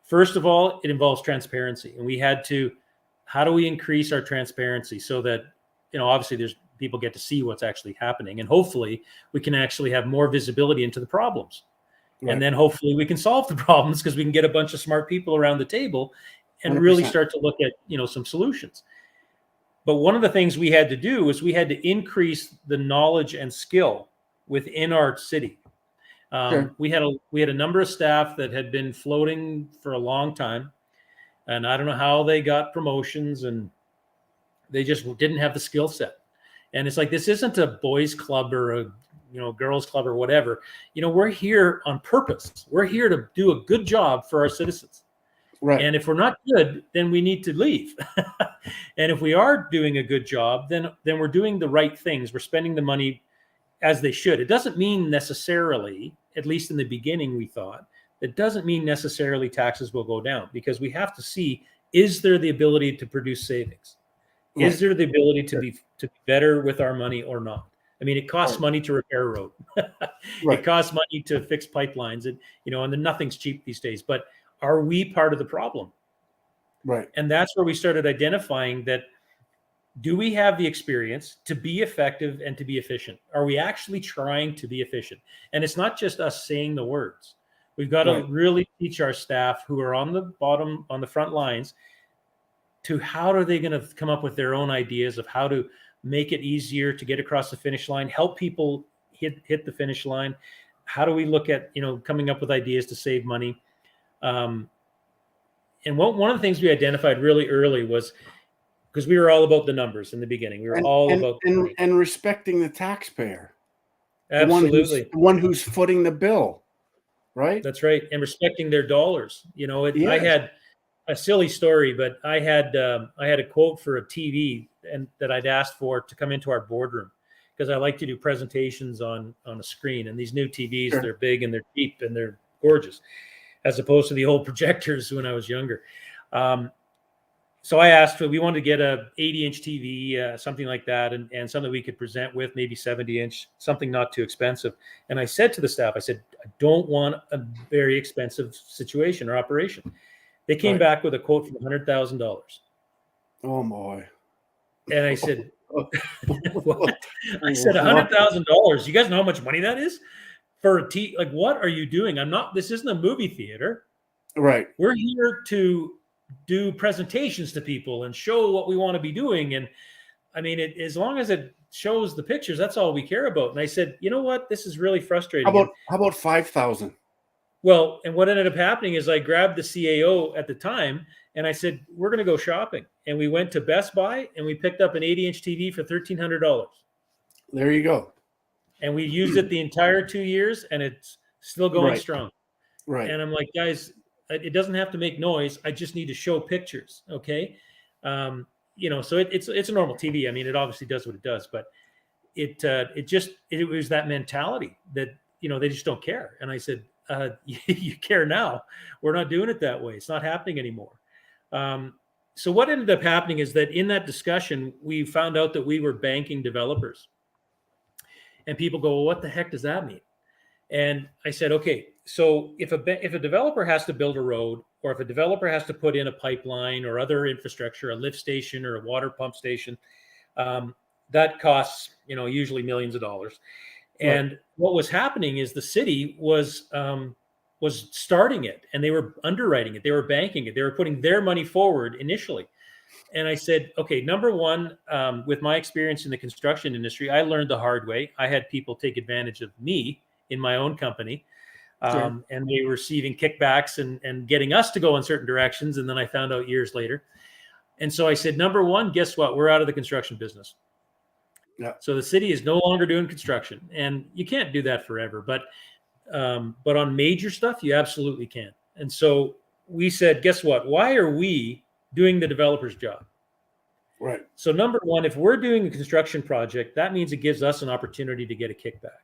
Speaker 3: First of all, it involves transparency. And we had to, how do we increase our transparency so that, obviously there's people get to see what's actually happening. And hopefully we can actually have more visibility into the problems. Right. And then hopefully we can solve the problems because we can get a bunch of smart people around the table and 100%. Really start to look at, some solutions. But one of the things we had to do is we had to increase the knowledge and skill within our city. Sure. We had a number of staff that had been floating for a long time, and I don't know how they got promotions, and they just didn't have the skill set. And it's like, this isn't a boys club or a girls club or whatever. We're here on purpose. We're here to do a good job for our citizens. Right. And if we're not good, then we need to leave. And if we are doing a good job, then we're doing the right things. We're spending the money as they should. It doesn't mean necessarily, at least in the beginning, we thought, it doesn't mean necessarily taxes will go down, because we have to see, is there the ability to produce savings? Right. Is there the ability to be better with our money or not? I mean, it costs money to repair a road. Right. It costs money to fix pipelines, and then nothing's cheap these days. But are we part of the problem? Right. And that's where we started identifying that, do we have the experience to be effective and to be efficient? Are we actually trying to be efficient? And it's not just us saying the words. We've got to really teach our staff who are on the front lines, to how are they going to come up with their own ideas of how to make it easier to get across the finish line, help people hit the finish line. How do we look at, coming up with ideas to save money? And one of the things we identified really early was, because we were all about the numbers in the beginning. We were about
Speaker 2: and respecting the taxpayer.
Speaker 3: Absolutely.
Speaker 2: The one who's footing the bill, right?
Speaker 3: That's right. And respecting their dollars. Yes. I had a silly story, but I had a quote for a TV and that I'd asked for to come into our boardroom, because I like to do presentations on a screen. And these new TVs, sure, they're big and they're cheap and they're gorgeous, as opposed to the old projectors when I was younger. So I asked, we wanted to get a 80-inch TV, something like that, and something we could present with, maybe 70-inch, something not too expensive. And I said to the staff, I said, I don't want a very expensive situation or operation. They came back with a quote for $100,000.
Speaker 2: Oh my! And
Speaker 3: I said, what? I said, $100,000. You guys know how much money that is for a TV? Like, what are you doing? This isn't a movie theater.
Speaker 2: Right.
Speaker 3: We're here to do presentations to people and show what we want to be doing. And I mean, as long as it shows the pictures, that's all we care about. And I said, you know what? This is really frustrating.
Speaker 2: How about 5,000?
Speaker 3: Well, and what ended up happening is I grabbed the CAO at the time and I said, we're going to go shopping. And we went to Best Buy and we picked up an 80-inch TV for $1,300.
Speaker 2: There you go.
Speaker 3: and we used it the entire 2 years, and it's still going strong.
Speaker 2: Right.
Speaker 3: And I'm like, guys, it doesn't have to make noise. I just need to show pictures. Okay. So it's a normal TV. I mean, it obviously does what it does, but it was that mentality that, they just don't care. And I said, you care now. We're not doing it that way. It's not happening anymore. So what ended up happening is that in that discussion, we found out that we were banking developers. And people go, well, what the heck does that mean? And I said, okay, so if a developer has to build a road, or if a developer has to put in a pipeline or other infrastructure, a lift station or a water pump station, that costs, usually millions of dollars. And what was happening is the city was starting it, and they were underwriting it. They were banking it. They were putting their money forward initially. And I said, okay, number one, with my experience in the construction industry, I learned the hard way. I had people take advantage of me in my own company. And they were receiving kickbacks and getting us to go in certain directions. And then I found out years later. And so I said, number one, guess what? We're out of the construction business.
Speaker 2: Yeah.
Speaker 3: So the city is no longer doing construction, and you can't do that forever. But on major stuff, you absolutely can. And so we said, guess what? Why are we doing the developer's job?
Speaker 2: Right.
Speaker 3: So number one, if we're doing a construction project, that means it gives us an opportunity to get a kickback.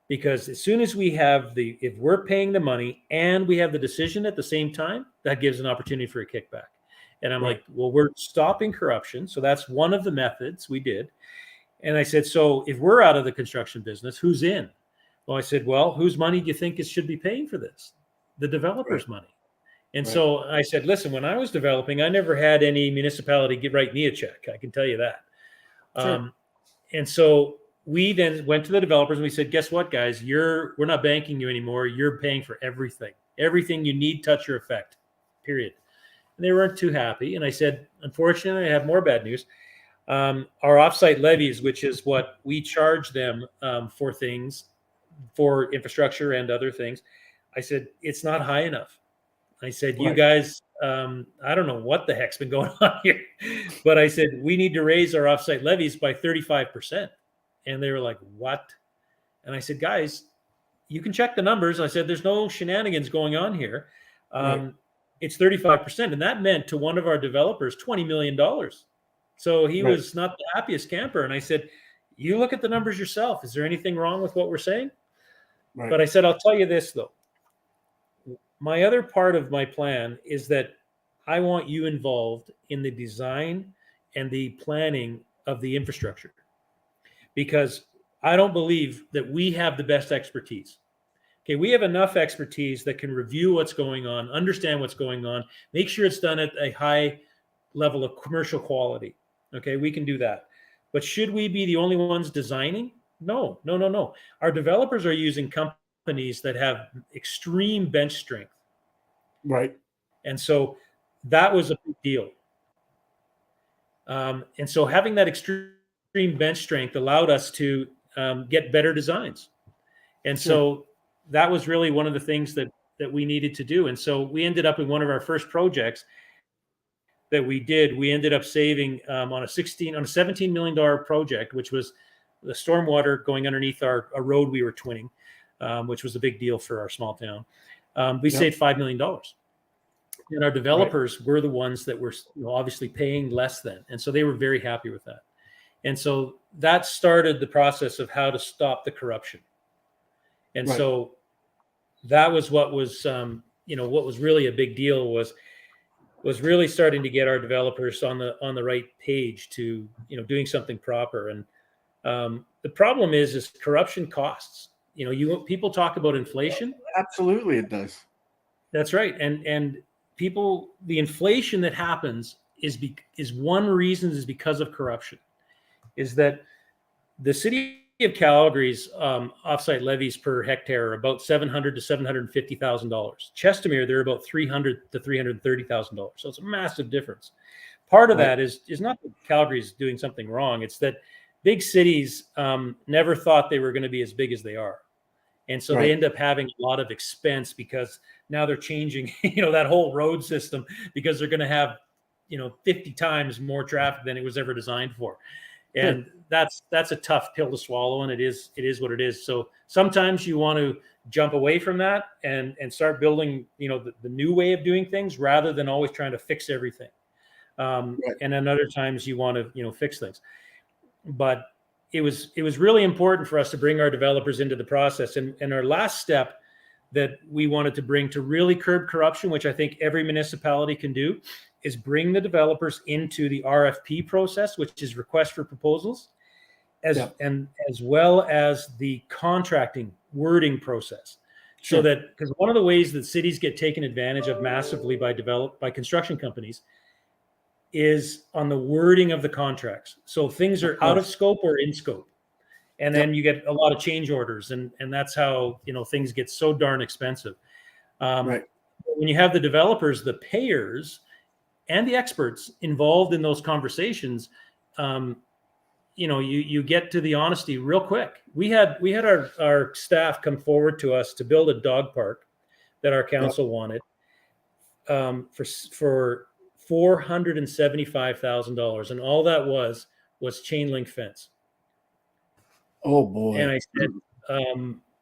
Speaker 3: Because as soon as we have if we're paying the money and we have the decision at the same time, that gives an opportunity for a kickback. And I'm like, well, we're stopping corruption. So that's one of the methods we did. And I said, so if we're out of the construction business, who's in? Well, I said, well, whose money do you think should be paying for this? The developer's money. And so I said, listen, when I was developing, I never had any municipality write me a check. I can tell you that. And so we then went to the developers and we said, guess what, guys? We're not banking you anymore. You're paying for everything. Everything you need, touch, or affect, period. And they weren't too happy. And I said, unfortunately, I have more bad news. Our offsite levies, which is what we charge them for things, for infrastructure and other things, I said, it's not high enough. I said, you guys, I don't know what the heck's been going on here, but I said, we need to raise our offsite levies by 35%. And they were like, what? And I said, guys, you can check the numbers. I said, there's no shenanigans going on here. It's 35%. And that meant to one of our developers, $20 million. So he was not the happiest camper. And I said, you look at the numbers yourself. Is there anything wrong with what we're saying? But I said, I'll tell you this, though. My other part of my plan is that I want you involved in the design and the planning of the infrastructure, because I don't believe that we have the best expertise. Okay, we have enough expertise that can review what's going on, understand what's going on, make sure it's done at a high level of commercial quality. Okay, we can do that. But should we be the only ones designing? No. Our developers are using companies that have extreme bench strength.
Speaker 2: Right.
Speaker 3: And so that was a big deal. And so having that extreme bench strength allowed us to get better designs. And so that was really one of the things that we needed to do. And so we ended up in one of our first projects that we did. We ended up saving on a $17 million project, which was the stormwater going underneath a road we were twinning, which was a big deal for our small town. We saved $5 million. And our developers were the ones that were obviously paying less than. And so they were very happy with that. And so that started the process of how to stop the corruption. And so that was what was, what was really a big deal was really starting to get our developers on the right page to, doing something proper. And the problem is corruption costs. People talk about inflation.
Speaker 2: Absolutely, it does.
Speaker 3: That's right. And the inflation that happens is one reason is because of corruption. Is that the city of Calgary's offsite levies per hectare are about $700,000 to $750,000. Chestermere, they're about $300,000 to $330,000. So it's a massive difference. Part of that is not that Calgary's doing something wrong. It's that big cities never thought they were going to be as big as they are. And so they end up having a lot of expense because now they're changing, that whole road system because they're going to have, 50 times more traffic than it was ever designed for. And that's a tough pill to swallow, and it is what it is. So sometimes you want to jump away from that and start building, the new way of doing things rather than always trying to fix everything. And then other times you want to, fix things. But it was really important for us to bring our developers into the process. And our last step that we wanted to bring to really curb corruption, which I think every municipality can do, is bring the developers into the RFP process, which is request for proposals, and as well as the contracting wording process. Sure. So that, because one of the ways that cities get taken advantage of massively by construction companies is on the wording of the contracts. So things are out of scope or in scope. And then you get a lot of change orders, and that's how, things get so darn expensive. When you have the developers, the payers, and the experts involved in those conversations, you get to the honesty real quick. We had our staff come forward to us to build a dog park that our council wanted for $475,000, and all that was chain link fence.
Speaker 2: Oh boy!
Speaker 3: And I said,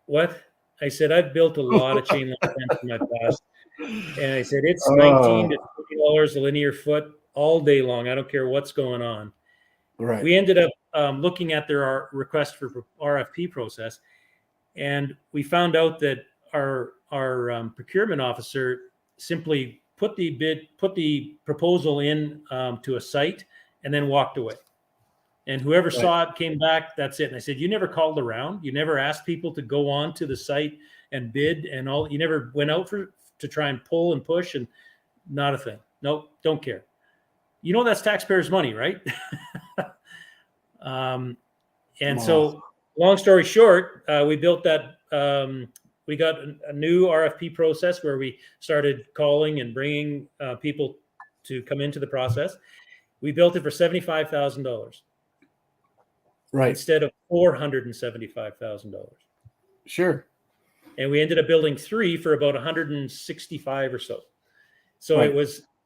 Speaker 3: "What?" I said, "I've built a lot of chain link fence in my past." And I said, "It's $19 to $20 a linear foot all day long. I don't care what's going on."
Speaker 2: Right.
Speaker 3: We ended up looking at their request for RFP process, and we found out that our procurement officer simply put the proposal in to a site and then walked away. And whoever saw it came back, that's it. And I said, "You never called around? You never asked people to go on to the site and bid and all? You never went out to try and pull and push?" And not a thing. Nope, don't care. That's taxpayers' money, right? So long story short, we built that. We got a new RFP process where we started calling and bringing people to come into the process. We built it for $75,000.
Speaker 2: Right. Instead
Speaker 3: of $475,000.
Speaker 2: Sure.
Speaker 3: And we ended up building 3 for about 165 or so. So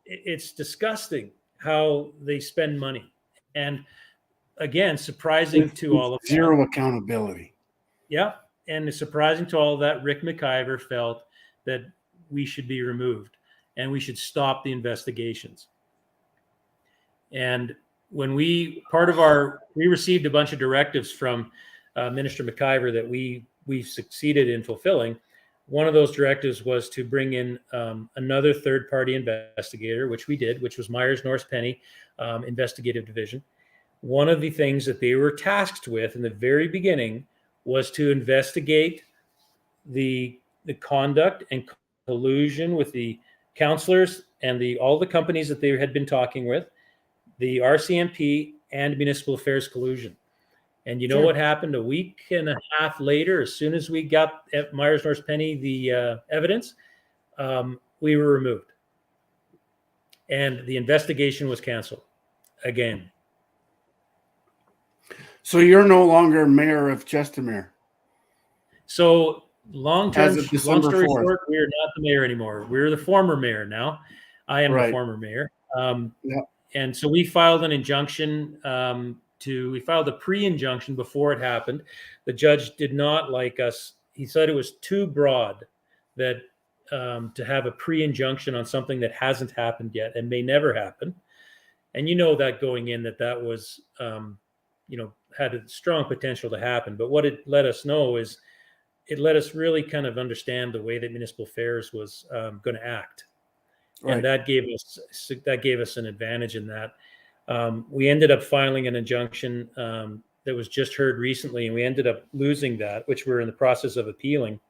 Speaker 3: it's disgusting how they spend money. And again, surprising to all of
Speaker 2: zero accountability.
Speaker 3: Yeah. And it's surprising to all of that, Rick McIver felt that we should be removed and we should stop the investigations. And when we received a bunch of directives from Minister McIver that we succeeded in fulfilling. One of those directives was to bring in another third-party investigator, which we did, which was Myers Norris Penny Investigative Division. One of the things that they were tasked with in the very beginning was to investigate the conduct and collusion with the councillors and all the companies that they had been talking with, the RCMP and municipal affairs collusion. And you know what happened a week and a half later? As soon as we got at Myers Norris Penny the evidence, we were removed. And the investigation was canceled again.
Speaker 2: So you're no longer mayor of Chestermere.
Speaker 3: So long story
Speaker 2: 4th.
Speaker 3: short, we're not the mayor anymore. We're the former mayor now. I am the former mayor. And so we filed an injunction we filed a pre-injunction before it happened. The judge did not like us. He said it was too broad that to have a pre-injunction on something that hasn't happened yet and may never happen. And that going in that was, had a strong potential to happen. But what it let us know is it let us really kind of understand the way that municipal affairs was going to act. Right. And that gave us an advantage in that. We ended up filing an injunction that was just heard recently, and we ended up losing that, which we're in the process of appealing.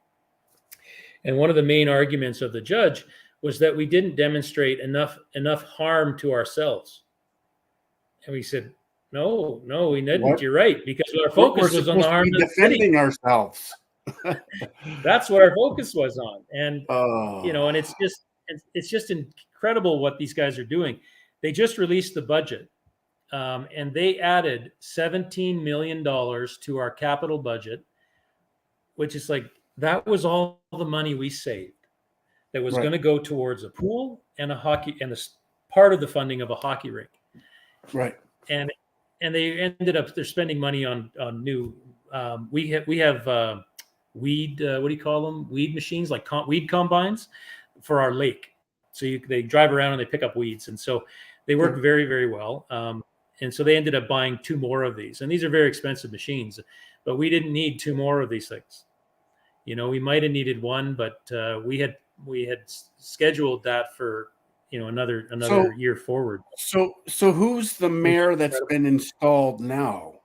Speaker 3: And one of the main arguments of the judge was that we didn't demonstrate enough harm to ourselves. And we said, no, we didn't. What? You're right, because our focus was on the harm to
Speaker 2: defending ourselves.
Speaker 3: That's what our focus was on. And and it's just incredible what these guys are doing. They just released the budget, and they added $17 million to our capital budget, which is like, that was all the money we saved that was going to go towards a pool and a hockey and a part of the funding of a hockey rink.
Speaker 2: Right.
Speaker 3: And they ended up they're spending money on new. We have weed. What do you call them? Weed machines, like weed combines for our lake. So they drive around and they pick up weeds, and so they work very, very well. And so they ended up buying 2 more of these, and these are very expensive machines, but we didn't need 2 more of these things. You know, we might have needed 1, but we had scheduled that for, you know, another year forward.
Speaker 2: So who's the mayor that's been installed now?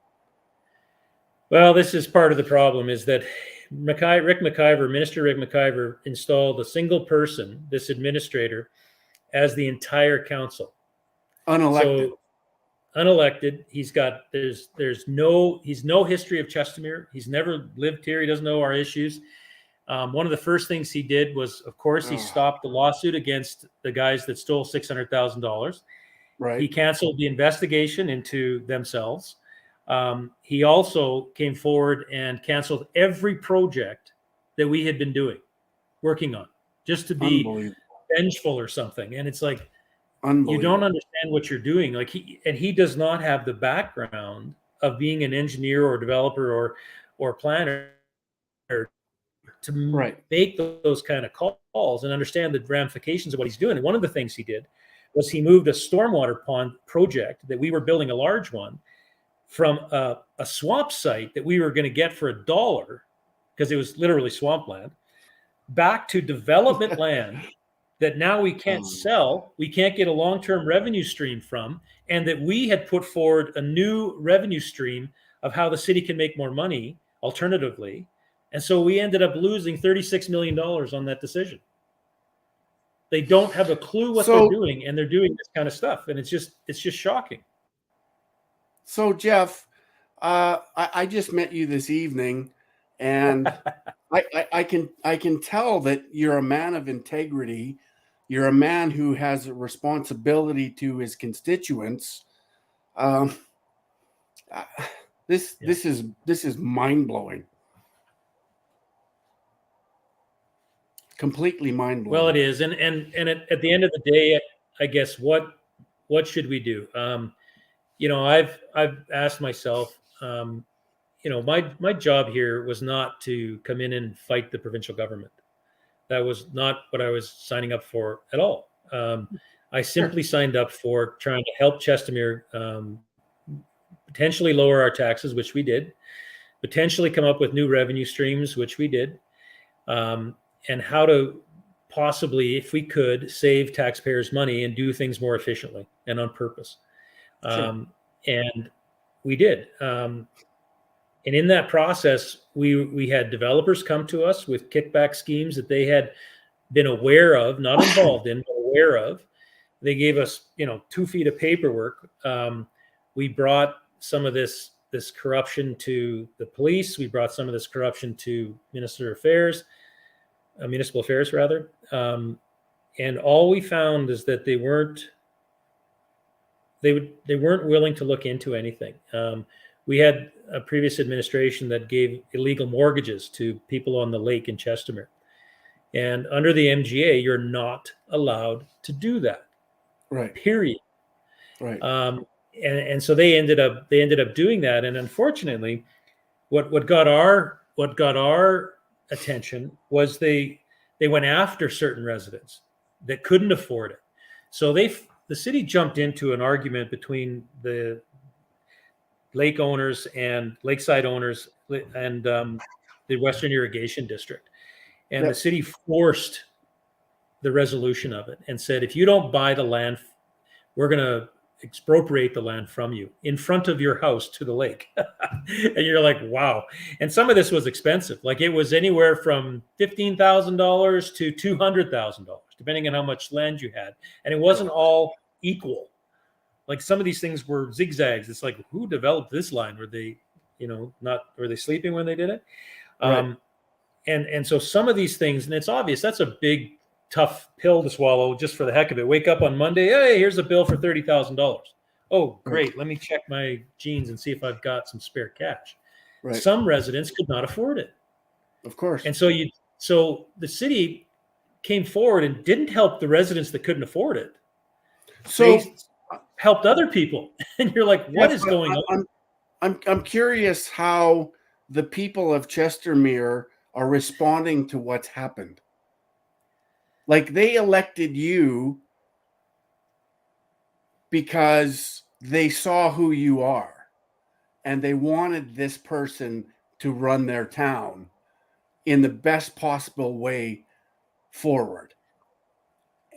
Speaker 3: Well, this is part of the problem, is that Minister Rick McIver installed a single person, this administrator, as the entire council.
Speaker 2: Unelected.
Speaker 3: So, unelected. He's no history of Chestermere. He's never lived here. He doesn't know our issues. One of the first things he did was, of course, he stopped the lawsuit against the guys that stole $600,000.
Speaker 2: Right.
Speaker 3: He canceled the investigation into themselves. He also came forward and canceled every project that we had been working on, just to be vengeful or something. And it's like, you don't understand what you're doing. Like he does not have the background of being an engineer or developer or planner to make those kind of calls and understand the ramifications of what he's doing. And one of the things he did was he moved a stormwater pond project that we were building, a large one, from a swamp site that we were going to get for $1, because it was literally swampland, back to development land that now we can't sell, we can't get a long-term revenue stream from, and that we had put forward a new revenue stream of how the city can make more money alternatively. And so we ended up losing $36 million on that decision. They don't have a clue what they're doing, and they're doing this kind of stuff. And it's just shocking.
Speaker 2: So Jeff, I just met you this evening, and I can tell that you're a man of integrity. You're a man who has a responsibility to his constituents. This is mind-blowing. Completely mind-blowing.
Speaker 3: Well, it is. And at the end of the day, I guess what should we do? You know, I've asked myself, you know, my job here was not to come in and fight the provincial government. That was not what I was signing up for at all. I simply signed up for trying to help Chestermere potentially lower our taxes, which we did, potentially come up with new revenue streams, which we did, and how to possibly, if we could, save taxpayers money and do things more efficiently and on purpose. Sure. And we did. And in that process, we had developers come to us with kickback schemes that they had been aware of, not involved in, but aware of. They gave us, 2 feet of paperwork. We brought some of this corruption to the police. We brought some of this corruption to municipal affairs, rather. And all we found is that they weren't willing to look into anything. We had a previous administration that gave illegal mortgages to people on the lake in Chestermere. And under the MGA, you're not allowed to do that.
Speaker 2: Right.
Speaker 3: Period.
Speaker 2: Right.
Speaker 3: And so they ended up doing that. And unfortunately, what got our attention was they went after certain residents that couldn't afford it. So the city jumped into an argument between the lake owners and lakeside owners and the Western Irrigation District. And the city forced the resolution of it and said, if you don't buy the land, we're going to expropriate the land from you in front of your house to the lake. And you're like, wow. And some of this was expensive. Like it was anywhere from $15,000 to $200,000, depending on how much land you had. And it wasn't all equal. Like some of these things were zigzags. It's like, who developed this line? Were they, were they sleeping when they did it? Right. And so some of these things, and it's obvious, that's a big, tough pill to swallow just for the heck of it. Wake up on Monday, hey, here's a bill for $30,000. Oh, great. Let me check my jeans and see if I've got some spare cash. Right. Some residents could not afford it.
Speaker 2: Of course.
Speaker 3: And so the city came forward and didn't help the residents that couldn't afford it.
Speaker 2: So
Speaker 3: helped other people. And you're like, what
Speaker 2: Yes,
Speaker 3: is
Speaker 2: but
Speaker 3: going on?
Speaker 2: I'm curious how the people of Chestermere are responding to what's happened. Like, they elected you because they saw who you are and they wanted this person to run their town in the best possible way forward.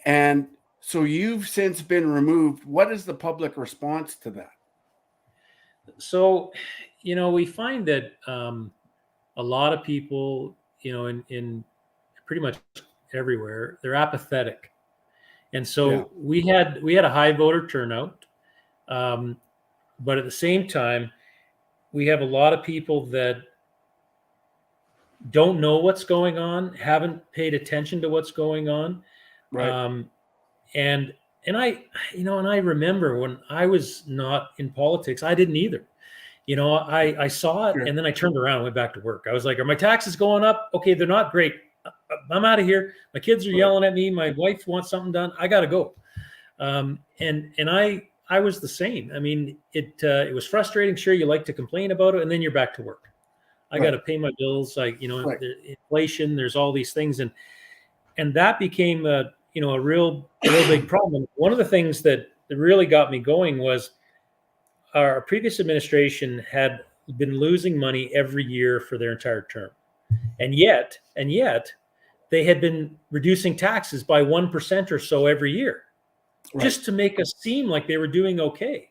Speaker 2: And so you've since been removed. What is the public response to that?
Speaker 3: So, we find that a lot of people, in pretty much everywhere, they're apathetic. And
Speaker 2: Yeah.
Speaker 3: so we had a high voter turnout, but at the same time, we have a lot of people that don't know what's going on, haven't paid attention to what's going on,
Speaker 2: Right.
Speaker 3: um, and I remember when I was not in politics, I didn't either. I saw it,
Speaker 2: Sure.
Speaker 3: and then I turned around and went back to work. I was like, are my taxes going up? Okay, they're not great. I'm out of here. My kids are yelling at me. My wife wants something done. I got to go. And I was the same. I mean, it was frustrating. Sure, you like to complain about it, and then you're back to work. I got to pay my bills.
Speaker 2: Right.
Speaker 3: Inflation. There's all these things, and that became a real big problem. One of the things that really got me going was our previous administration had been losing money every year for their entire term, and yet they had been reducing taxes by 1% or so every year, just to make us seem like they were doing okay.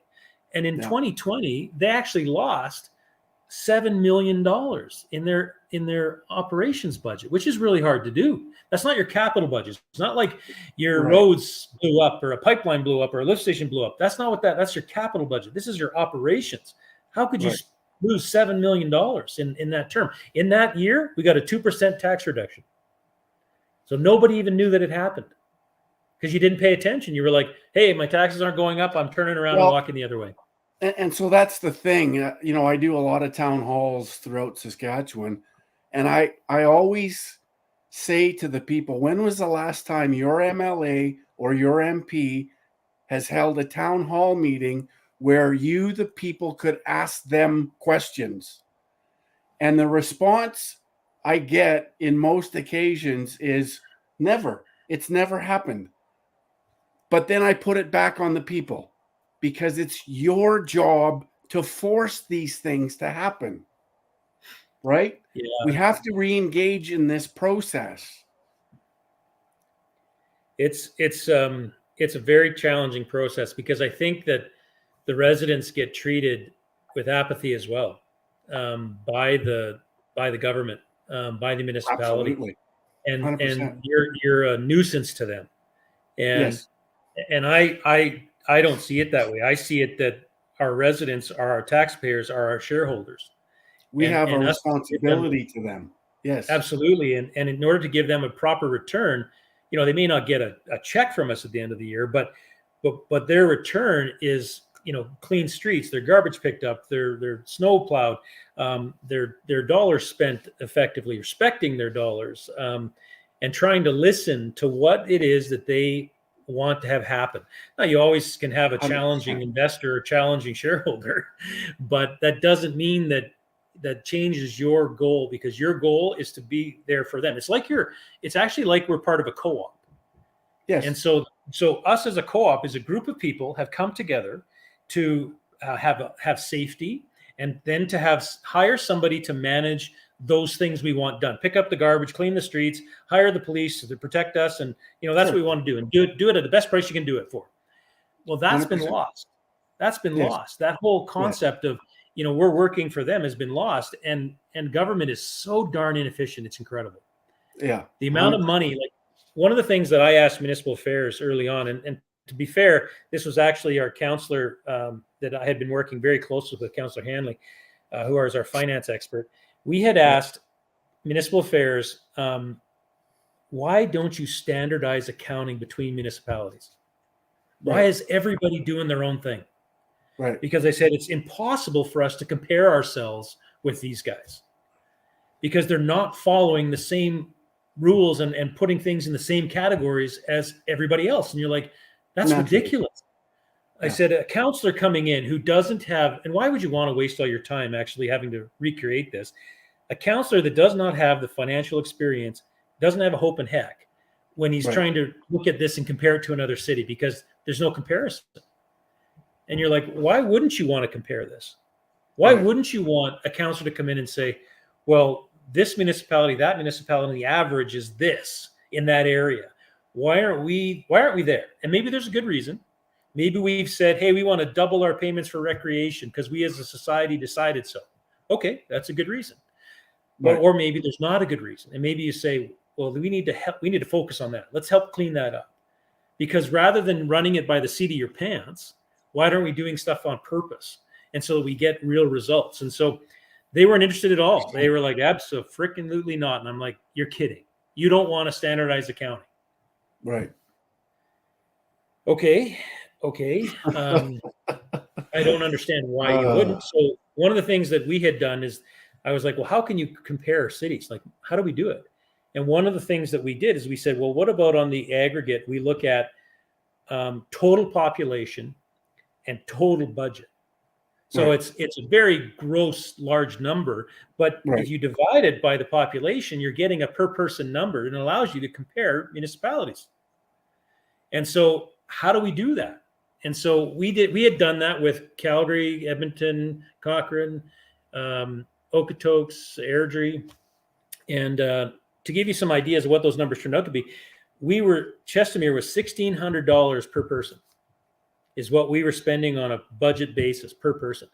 Speaker 3: And in 2020, they actually lost $7 million in their operations budget, which is really hard to do. That's not your capital budget. It's not like your roads blew up or a pipeline blew up or a lift station blew up. That's not that's your capital budget. This is your operations. How could you lose $7 million in that term? In that year, we got a 2% tax reduction. So nobody even knew that it happened because you didn't pay attention. You were like, hey, my taxes aren't going up. I'm turning around and walking the other way.
Speaker 2: And so that's the thing. I do a lot of town halls throughout Saskatchewan, and I always say to the people, when was the last time your MLA or your MP has held a town hall meeting where you, the people, could ask them questions? And the response I get in most occasions is never. It's never happened. But then I put it back on the people, because it's your job to force these things to happen, right?
Speaker 3: Yeah.
Speaker 2: We have to re-engage in this process.
Speaker 3: It's a very challenging process, because I think that the residents get treated with apathy as well, by the government, by the municipality.
Speaker 2: Absolutely.
Speaker 3: And
Speaker 2: 100%.
Speaker 3: you're a nuisance to them. And I don't see it that way. I see it that our residents are our taxpayers, are our shareholders.
Speaker 2: We have a responsibility to them. Yes,
Speaker 3: absolutely. And in order to give them a proper return, they may not get a check from us at the end of the year, but their return is, clean streets, their garbage picked up, their snow plowed, their dollars spent effectively, respecting their dollars, and trying to listen to what it is that they want to have happen. Now, you always can have a challenging
Speaker 2: 100%.
Speaker 3: investor, a challenging shareholder, but that doesn't mean that changes your goal, because your goal is to be there for them. It's actually like we're part of a co-op.
Speaker 2: Yes.
Speaker 3: And so us as a co-op is a group of people have come together to have safety, and then to hire somebody to manage those things we want done. Pick up the garbage, clean the streets, hire the police to protect us. And, that's what we want to do, and do it at the best price you can do it for. Well, that's
Speaker 2: 100%.
Speaker 3: been lost. That's been lost. That whole concept of, we're working for them has been lost. And government is so darn inefficient. It's incredible.
Speaker 2: Yeah.
Speaker 3: The amount of money, like one of the things that I asked municipal affairs early on, and to be fair, this was actually our counselor that I had been working very closely with, Councillor Hanley, who is our finance expert. We had asked municipal affairs, why don't you standardize accounting between municipalities? Why is everybody doing their own thing?
Speaker 2: Right.
Speaker 3: Because they said it's impossible for us to compare ourselves with these guys, because they're not following the same rules and putting things in the same categories as everybody else. And you're like, that's ridiculous. I said, a counselor coming in who doesn't have, and why would you want to waste all your time actually having to recreate this? A counselor that does not have the financial experience doesn't have a hope in heck when he's trying to look at this and compare it to another city, because there's no comparison. And you're like, why wouldn't you want to compare this? Why wouldn't you want a counselor to come in and say, well, this municipality, that municipality, the average is this in that area. Why aren't we there? And maybe there's a good reason. Maybe we've said, hey, we want to double our payments for recreation because we as a society decided so. Okay, that's a good reason. But, or maybe there's not a good reason. And maybe you say, well, we need to focus on that. Let's help clean that up. Because rather than running it by the seat of your pants, why aren't we doing stuff on purpose? And so we get real results. And so they weren't interested at all. They were like, absolutely not. And I'm like, you're kidding. You don't want to standardize accounting.
Speaker 2: Right.
Speaker 3: Okay. I don't understand why you wouldn't. So one of the things that we had done is I was like, well, how can you compare cities? Like, how do we do it? And one of the things that we did is we said, well, what about on the aggregate? We look at total population and total budget. So it's a very gross, large number. But if you divide it by the population, you're getting a per person number, and it allows you to compare municipalities. And so how do we do that? And so we had done that with Calgary, Edmonton, Cochrane, Okotoks, Airdrie. And to give you some ideas of what those numbers turned out to be, Chestermere was $1,600 per person is what we were spending on a budget basis per person.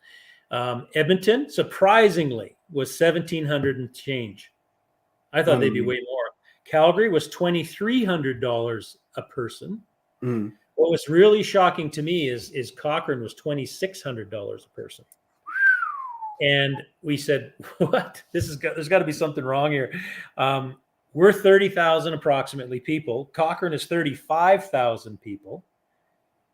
Speaker 3: Edmonton, surprisingly, was $1,700 and change. I thought they'd be way more. Calgary was $2,300 a person. What was really shocking to me is Cochrane was $2,600 a person. And we said, what? There's got to be something wrong here. We're 30,000 approximately people. Cochrane is 35,000 people.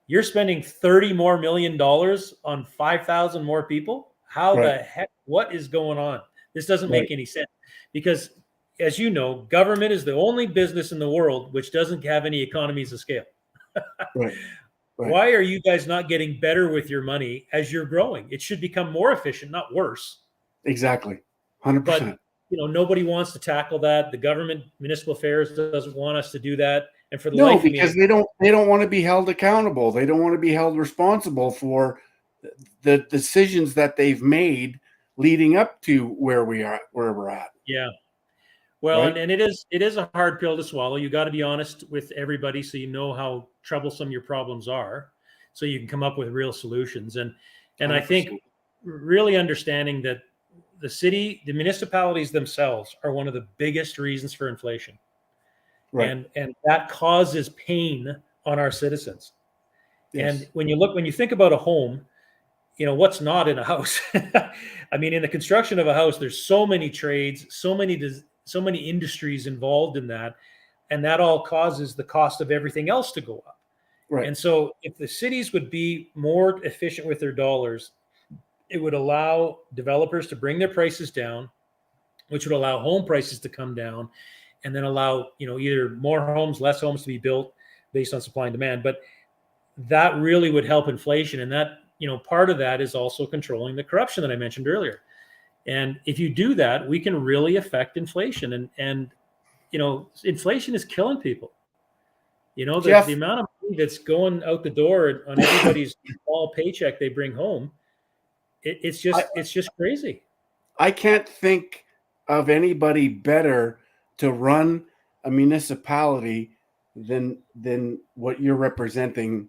Speaker 3: You're spending $30 million more on 5,000 more people? How the heck? What is going on? This doesn't make any sense. Because, as you know, government is the only business in the world which doesn't have any economies of scale. Why are you guys not getting better with your money as you're growing? It should become more efficient, not worse.
Speaker 2: Exactly. 100%.
Speaker 3: But, nobody wants to tackle that. The government, municipal affairs doesn't want us to do that. And for the life of me,
Speaker 2: because they don't want to be held accountable. They don't want to be held responsible for the decisions that they've made leading up to where we're at.
Speaker 3: Yeah. Well, and it is a hard pill to swallow. You got to be honest with everybody so you know how troublesome your problems are, so you can come up with real solutions. And 100%. I think really understanding that the municipalities themselves are one of the biggest reasons for inflation. And that causes pain on our citizens. Yes. And when you think about a home, what's not in a house? I mean, in the construction of a house, there's so many trades, so many industries involved in that, and that all causes the cost of everything else to go up. And so if the cities would be more efficient with their dollars, it would allow developers to bring their prices down, which would allow home prices to come down, and then allow, either more homes, less homes to be built based on supply and demand. But that really would help inflation. And that, part of that is also controlling the corruption that I mentioned earlier. And if you do that, we can really affect inflation. And inflation is killing people. The amount of money that's going out the door on everybody's small paycheck they bring home, it's just crazy.
Speaker 2: I can't think of anybody better to run a municipality than what you're representing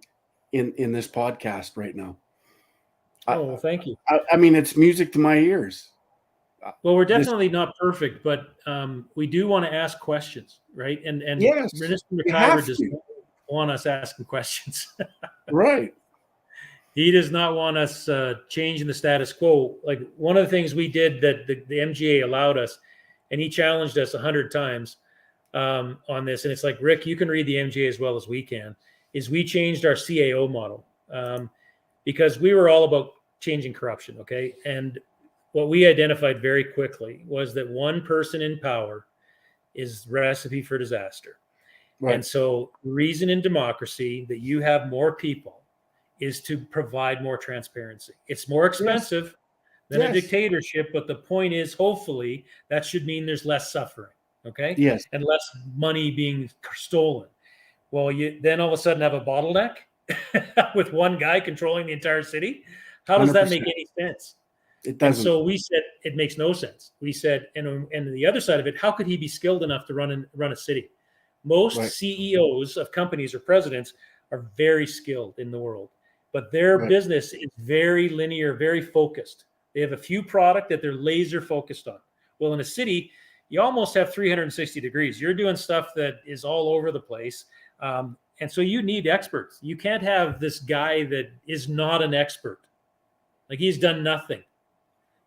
Speaker 2: in this podcast right now.
Speaker 3: Well, thank you.
Speaker 2: I mean, it's music to my ears.
Speaker 3: Well, we're definitely not perfect, but we do want to ask questions, right? And
Speaker 2: yes,
Speaker 3: Minister McIver does not want us asking questions.
Speaker 2: Right.
Speaker 3: He does not want us changing the status quo. Like, one of the things we did that the MGA allowed us, and he challenged us 100 times on this, and it's like, Rick, you can read the MGA as well as we can, is we changed our CAO model because we were all about changing corruption, okay? And what we identified very quickly was that one person in power is recipe for disaster. And so reason in democracy that you have more people is to provide more transparency. It's more expensive than a dictatorship, but the point is, hopefully, that should mean there's less suffering, okay?
Speaker 2: Yes.
Speaker 3: And less money being stolen. Well, you then all of a sudden have a bottleneck with one guy controlling the entire city. How does that
Speaker 2: 100%.
Speaker 3: make any sense?
Speaker 2: It doesn't.
Speaker 3: And so we said it makes no sense. We said, and the other side of it, how could he be skilled enough to run a city? Most CEOs of companies or presidents are very skilled in the world, but their business is very linear, very focused. They have a few product that they're laser focused on. Well, in a city, you almost have 360 degrees. You're doing stuff that is all over the place. And so you need experts. You can't have this guy that is not an expert. Like, he's done nothing.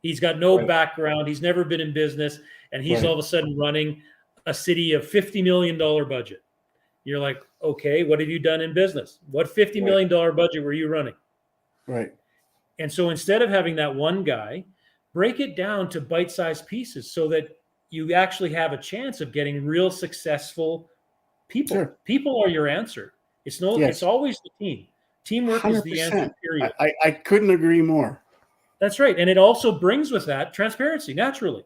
Speaker 3: He's got no background. He's never been in business. And he's all of a sudden running a city of $50 million budget. You're like, okay, what have you done in business? What $50 million budget were you running?
Speaker 2: Right.
Speaker 3: And so instead of having that one guy, break it down to bite-sized pieces so that you actually have a chance of getting real successful people.
Speaker 2: Sure.
Speaker 3: People are your answer. It's always the team. Teamwork 100%. Is the answer, period.
Speaker 2: I couldn't agree more.
Speaker 3: That's right. And it also brings with that transparency naturally.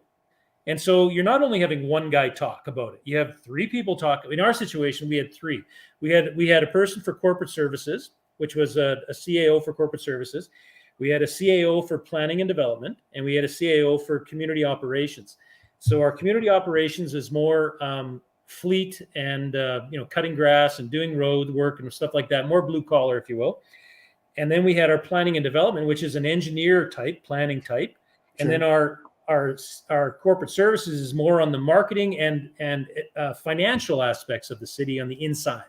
Speaker 3: And so you're not only having one guy talk about it, you have three people talk. In our situation, we had three. We had a person for corporate services, which was a CAO for corporate services. We had a CAO for planning and development, and we had a CAO for community operations. So our community operations is more fleet and cutting grass and doing road work and stuff like that, more blue collar, if you will. And then we had our planning and development, which is an engineer type, planning type. And then our corporate services is more on the marketing and financial aspects of the city on the inside.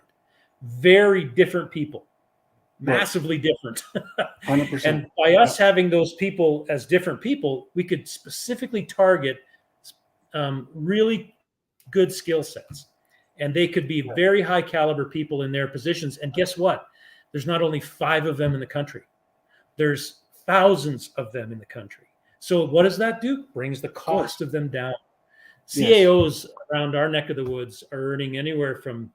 Speaker 3: Very different people, massively different. 100%. And by us having those people as different people, we could specifically target really good skill sets. And they could be very high caliber people in their positions. And guess what? There's not only 5 of them in the country. There's thousands of them in the country. So what does that do? Brings the cost of them down. CAOs around our neck of the woods are earning anywhere from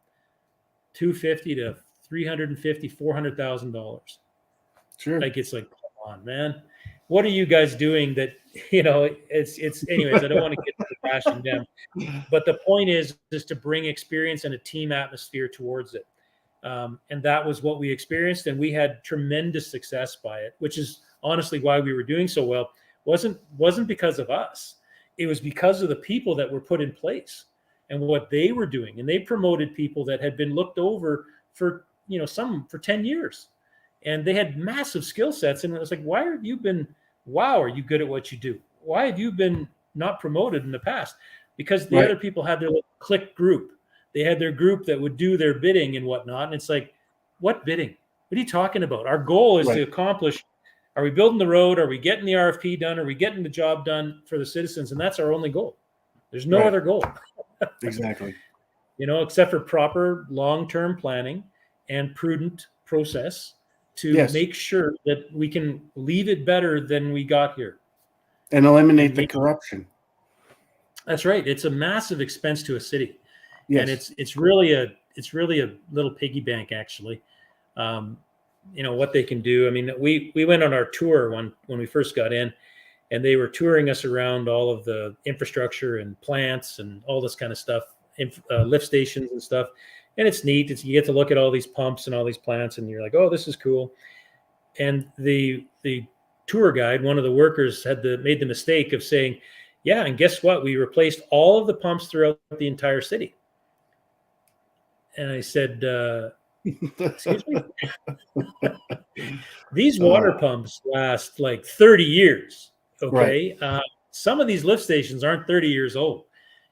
Speaker 3: $250,000 to $350,000, $400,000.
Speaker 2: Sure.
Speaker 3: Like, it's like, come on, man. What are you guys doing that, it's anyways, I don't want to get to bashing them. But the point is to bring experience and a team atmosphere towards it. And that was what we experienced. And we had tremendous success by it, which is honestly why we were doing so well. Wasn't because of us. It was because of the people that were put in place and what they were doing. And they promoted people that had been looked over for, some for 10 years. And they had massive skill sets. And it was like, are you good at what you do? Why have you been not promoted in the past? Because the other people had their little clique group. They had their group that would do their bidding and whatnot. And it's like, what bidding? What are you talking about? Our goal is to accomplish. Are we building the road? Are we getting the RFP done? Are we getting the job done for the citizens? And that's our only goal. There's no other goal.
Speaker 2: Exactly.
Speaker 3: Except for proper long-term planning and prudent process to make sure that we can leave it better than we got here.
Speaker 2: And eliminate the corruption.
Speaker 3: That's right. It's a massive expense to a city. Yes. And it's really a little piggy bank, actually. What they can do. I mean, we went on our tour when we first got in, and they were touring us around all of the infrastructure and plants and all this kind of stuff, lift stations and stuff. And it's neat. You get to look at all these pumps and all these plants, and you're like, oh, this is cool. And the tour guide, one of the workers, made the mistake of saying, yeah, and guess what? We replaced all of the pumps throughout the entire city. And I said, excuse me? These water pumps last like 30 years. Okay. Right. Some of these lift stations aren't 30 years old.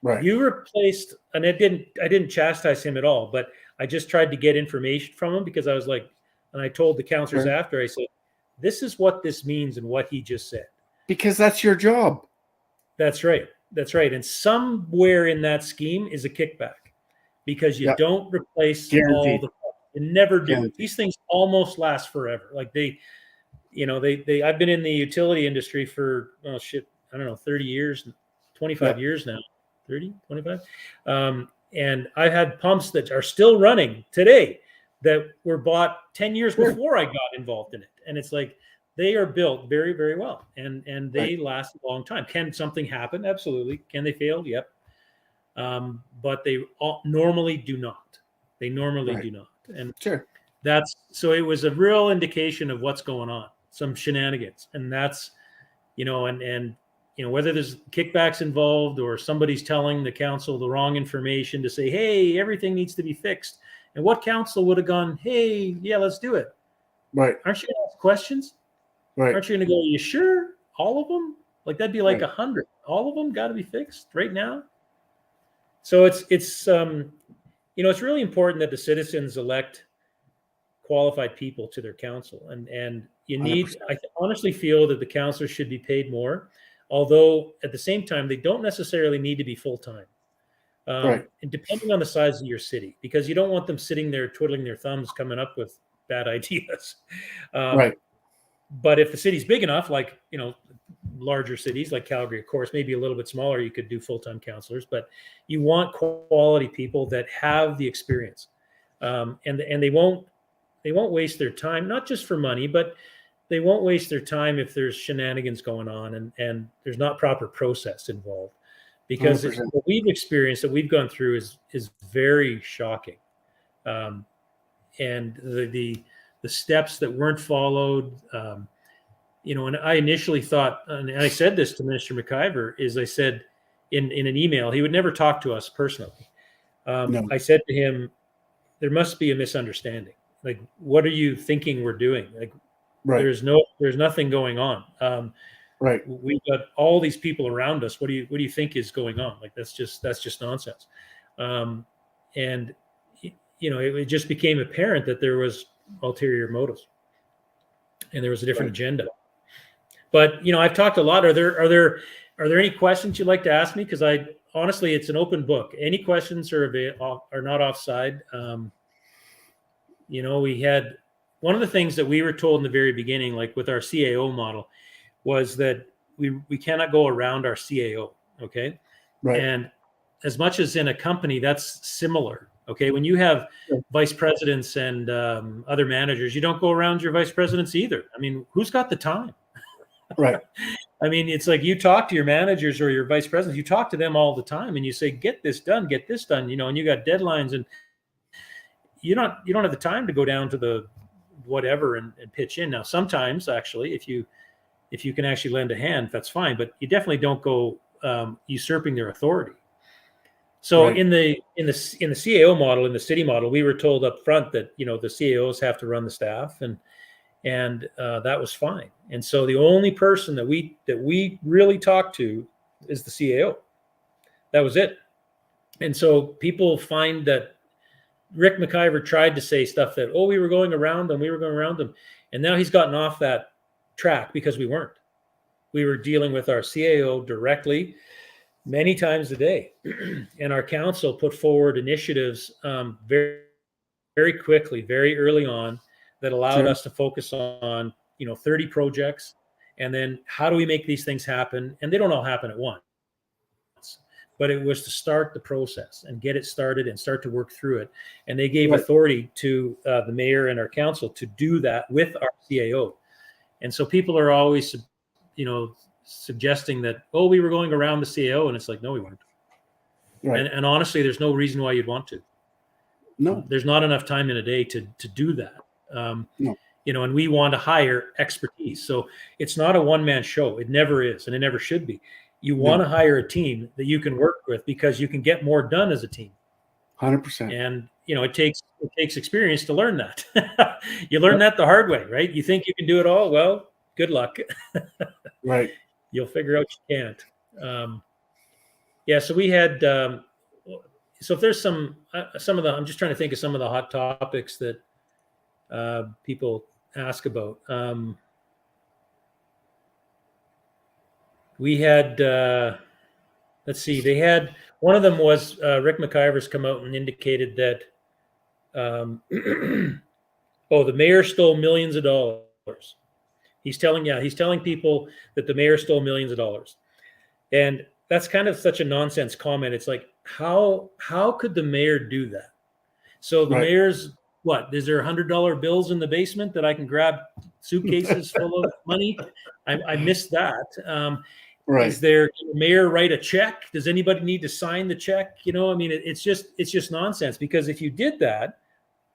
Speaker 3: Right. You replaced, and I didn't chastise him at all, but I just tried to get information from him because I was like, and I told the counselors after, I said, this is what this means and what he just said. Because that's your job. That's right. That's right. And somewhere in that scheme is a kickback because you don't replace all the. You never do. Yeah. These things almost last forever. Like I've been in the utility industry for, 30 years, 25 years now, 30, 25. And I've had pumps that are still running today that were bought 10 years before I got involved in it. And it's like, they are built very, very well, and they last a long time. Can something happen? Absolutely. Can they fail? Yep. But they normally do not. They normally do not. And so it was a real indication of what's going on, some shenanigans. And that's, and whether there's kickbacks involved or somebody's telling the council the wrong information to say, hey, everything needs to be fixed. And what council would have gone, hey, yeah, let's do it.
Speaker 2: Right.
Speaker 3: Aren't you going to ask questions? Right. Aren't you going to go, you sure? All of them? Like, that'd be like 100. All of them got to be fixed right now. So it's really important that the citizens elect qualified people to their council. And you need, 100%. I honestly feel that the councillors should be paid more, although at the same time, they don't necessarily need to be full-time. And depending on the size of your city, because you don't want them sitting there twiddling their thumbs coming up with bad ideas. But if the city's big enough, like, larger cities like Calgary, of course, maybe a little bit smaller, you could do full-time councillors, but you want quality people that have the experience. And they won't waste their time, not just for money, but they won't waste their time if there's shenanigans going on and there's not proper process involved. Because what we've experienced, that we've gone through is very shocking. And the steps that weren't followed, and I initially thought, and I said this to Minister McIver, is I said in an email, he would never talk to us personally. No. I said to him, there must be a misunderstanding. Like, what are you thinking we're doing? Like, there's nothing going on. We've got all these people around us. What do you think is going on? Like, that's just nonsense. And it just became apparent that there was ulterior motives and there was a different agenda. But I've talked a lot. Are there any questions you'd like to ask me? Because honestly, it's an open book. Any questions are not offside. We had one of the things that we were told in the very beginning, like with our CAO model, was that we cannot go around our CAO. Okay. And as much as in a company, that's similar. Okay. When you have vice presidents and other managers, you don't go around your vice presidents either. I mean, who's got the time? I mean, it's like you talk to your managers or your vice presidents, you talk to them all the time and you say, get this done, and you got deadlines, and you don't have the time to go down to the whatever and pitch in. Now, sometimes actually, if you can actually lend a hand, that's fine, but you definitely don't go usurping their authority. So in the CAO model, in the city model, we were told up front that the CAOs have to run the staff, and that was fine. And so the only person that we really talked to is the CAO. That was it. And so people find that Rick McIver tried to say stuff that, we were going around them, and now he's gotten off that track because we weren't. We were dealing with our CAO directly many times a day. And our council put forward initiatives very, very quickly, very early on, that allowed us to focus on 30 projects, and then how do we make these things happen? And they don't all happen at once, but it was to start the process and get it started and start to work through it. And they gave authority to the mayor and our council to do that with our CAO. And so people are always suggesting that, we were going around the CAO, and it's like, no, we weren't. And honestly, there's no reason why you'd want to. No, there's not enough time in a day to do that. And we want to hire expertise. So it's not a one-man show. It never is, and it never should be. You want to hire a team that you can work with, because you can get more done as a team.
Speaker 2: 100%.
Speaker 3: And it takes experience to learn that. You learn that the hard way, right? You think you can do it all. Well, good luck. You'll figure out you can't. So we had. So if there's some of the, I'm just trying to think of some of the hot topics that people ask about. We had, let's see, they had, one of them was Rick McIver's come out and indicated that, the mayor stole millions of dollars. He's telling people that the mayor stole millions of dollars. And that's kind of such a nonsense comment. It's like, how could the mayor do that? So the mayor's what? Is there $100 bills in the basement that I can grab suitcases full of money? I missed that.
Speaker 2: Right.
Speaker 3: Is there, can the mayor write a check? Does anybody need to sign the check? You know, I mean, it's just nonsense, because if you did that,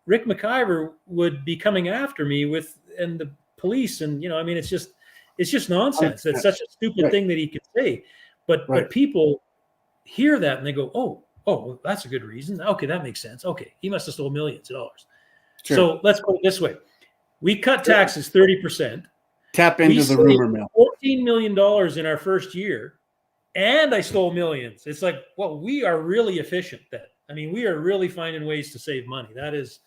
Speaker 3: Rick McIver would be coming after me and the police. And, you know, I mean, it's just nonsense. That's such a stupid thing that he could say, but people hear that and they go, oh, well, that's a good reason. Okay. That makes sense. Okay. He must've stole millions of dollars. Sure. So let's put it this way. We cut taxes 30%.
Speaker 2: Tap into the rumor mill.
Speaker 3: $14 million in our first year, and I stole millions. It's like, well, we are really efficient then. I mean, we are really finding ways to save money. That is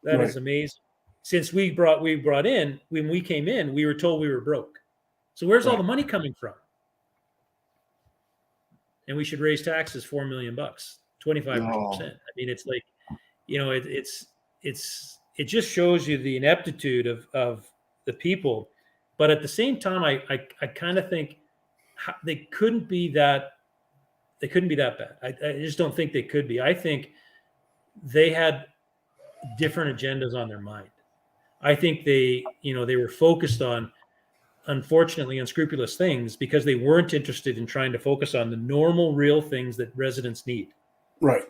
Speaker 3: amazing. Since we brought in, when we came in, we were told we were broke. So where's all the money coming from? And we should raise taxes $4 million, 25%. I mean, it's like, you know, it just shows you the ineptitude of the people. But at the same time, I kind of think they couldn't be that bad. I just don't think they could be. I think they had different agendas on their mind. I think they were focused on, unfortunately, unscrupulous things, because they weren't interested in trying to focus on the normal, real things that residents need.
Speaker 2: Right.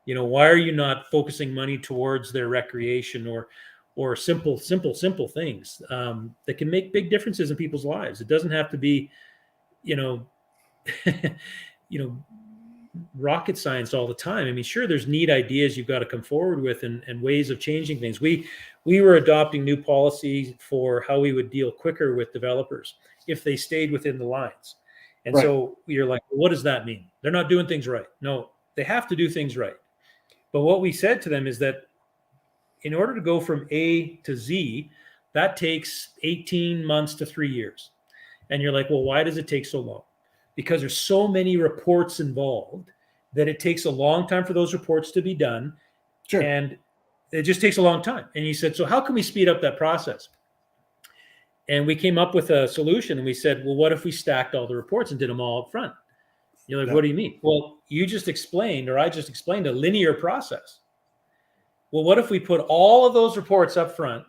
Speaker 3: You know, why are you not focusing money towards their recreation or simple things that can make big differences in people's lives? It doesn't have to be, rocket science all the time. I mean, sure, there's neat ideas you've got to come forward with and ways of changing things. We were adopting new policies for how we would deal quicker with developers if they stayed within the lines. And so you're like, well, what does that mean? They're not doing things right. No, they have to do things right. But what we said to them is that in order to go from A to Z, that takes 18 months to 3 years. And you're like, well, why does it take so long? Because there's so many reports involved that it takes a long time for those reports to be done. Sure. And it just takes a long time. And he said, so how can we speed up that process? And we came up with a solution, and we said, well, what if we stacked all the reports and did them all up front? You're like, what do you mean? Well, I just explained a linear process. Well, what if we put all of those reports up front,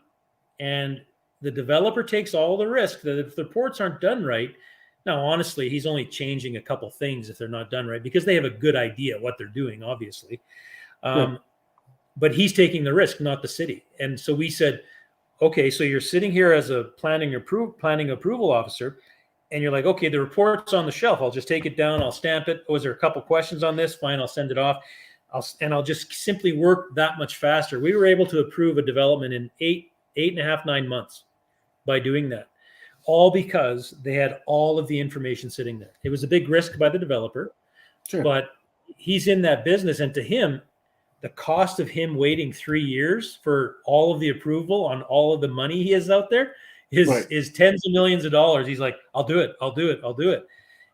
Speaker 3: and the developer takes all the risk that if the reports aren't done right? Now, honestly, he's only changing a couple things if they're not done right, because they have a good idea what they're doing, obviously. But he's taking the risk, not the city. And so we said, okay, so you're sitting here as a planning approval officer, and you're like, okay, the report's on the shelf. I'll just take it down. I'll stamp it. Was there a couple questions on this? Fine, I'll send it off. I'll just simply work that much faster. We were able to approve a development in 8.5, 9 months by doing that. All because they had all of the information sitting there. It was a big risk by the developer, but he's in that business. And to him, the cost of him waiting 3 years for all of the approval on all of the money he has out there is tens of millions of dollars. He's like, I'll do it.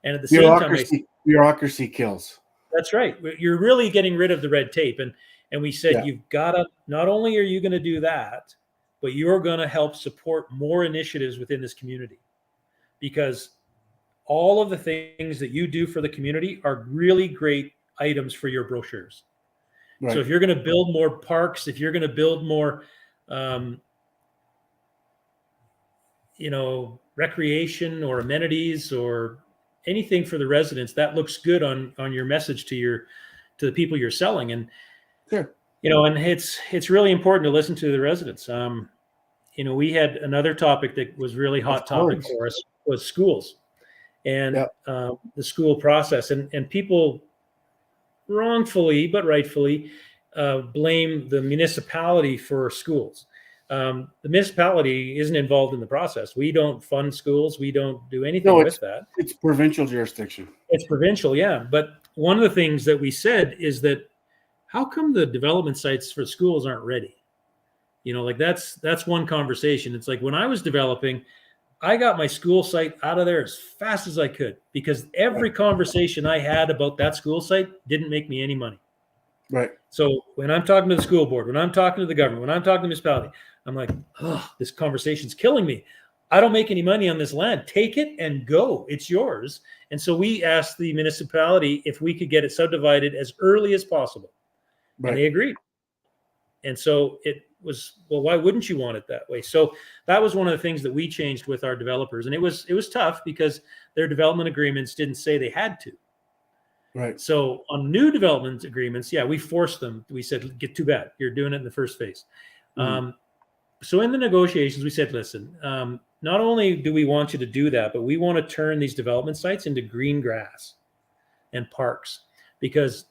Speaker 3: And at the same time,
Speaker 2: bureaucracy kills.
Speaker 3: That's right. You're really getting rid of the red tape. And we said, you've got to, not only are you going to do that, but you're going to help support more initiatives within this community, because all of the things that you do for the community are really great items for your brochures. Right. So if you're going to build more parks, if you're going to build more, recreation or amenities or anything for the residents, that looks good on your message to the people you're selling. And, and it's really important to listen to the residents. We had another topic that was really hot topic for us was schools and the school process. And people wrongfully, but rightfully, blame the municipality for schools. The municipality isn't involved in the process. We don't fund schools. We don't do anything with that.
Speaker 2: It's provincial jurisdiction.
Speaker 3: It's provincial, yeah. But one of the things that we said is that how come the development sites for schools aren't ready? That's one conversation. It's like when I was developing, I got my school site out of there as fast as I could, because every conversation I had about that school site didn't make me any money.
Speaker 2: Right.
Speaker 3: So when I'm talking to the school board, when I'm talking to the government, when I'm talking to the municipality, I'm like, this conversation's killing me. I don't make any money on this land. Take it and go. It's yours. And so we asked the municipality if we could get it subdivided as early as possible. Right. And they agreed. And so it was, well, why wouldn't you want it that way? So that was one of the things that we changed with our developers. And it was tough because their development agreements didn't say they had to.
Speaker 2: Right.
Speaker 3: So on new development agreements, yeah, we forced them. We said, get too bad. You're doing it in the first phase. So in the negotiations, we said, listen, not only do we want you to do that, but we want to turn these development sites into green grass and parks, because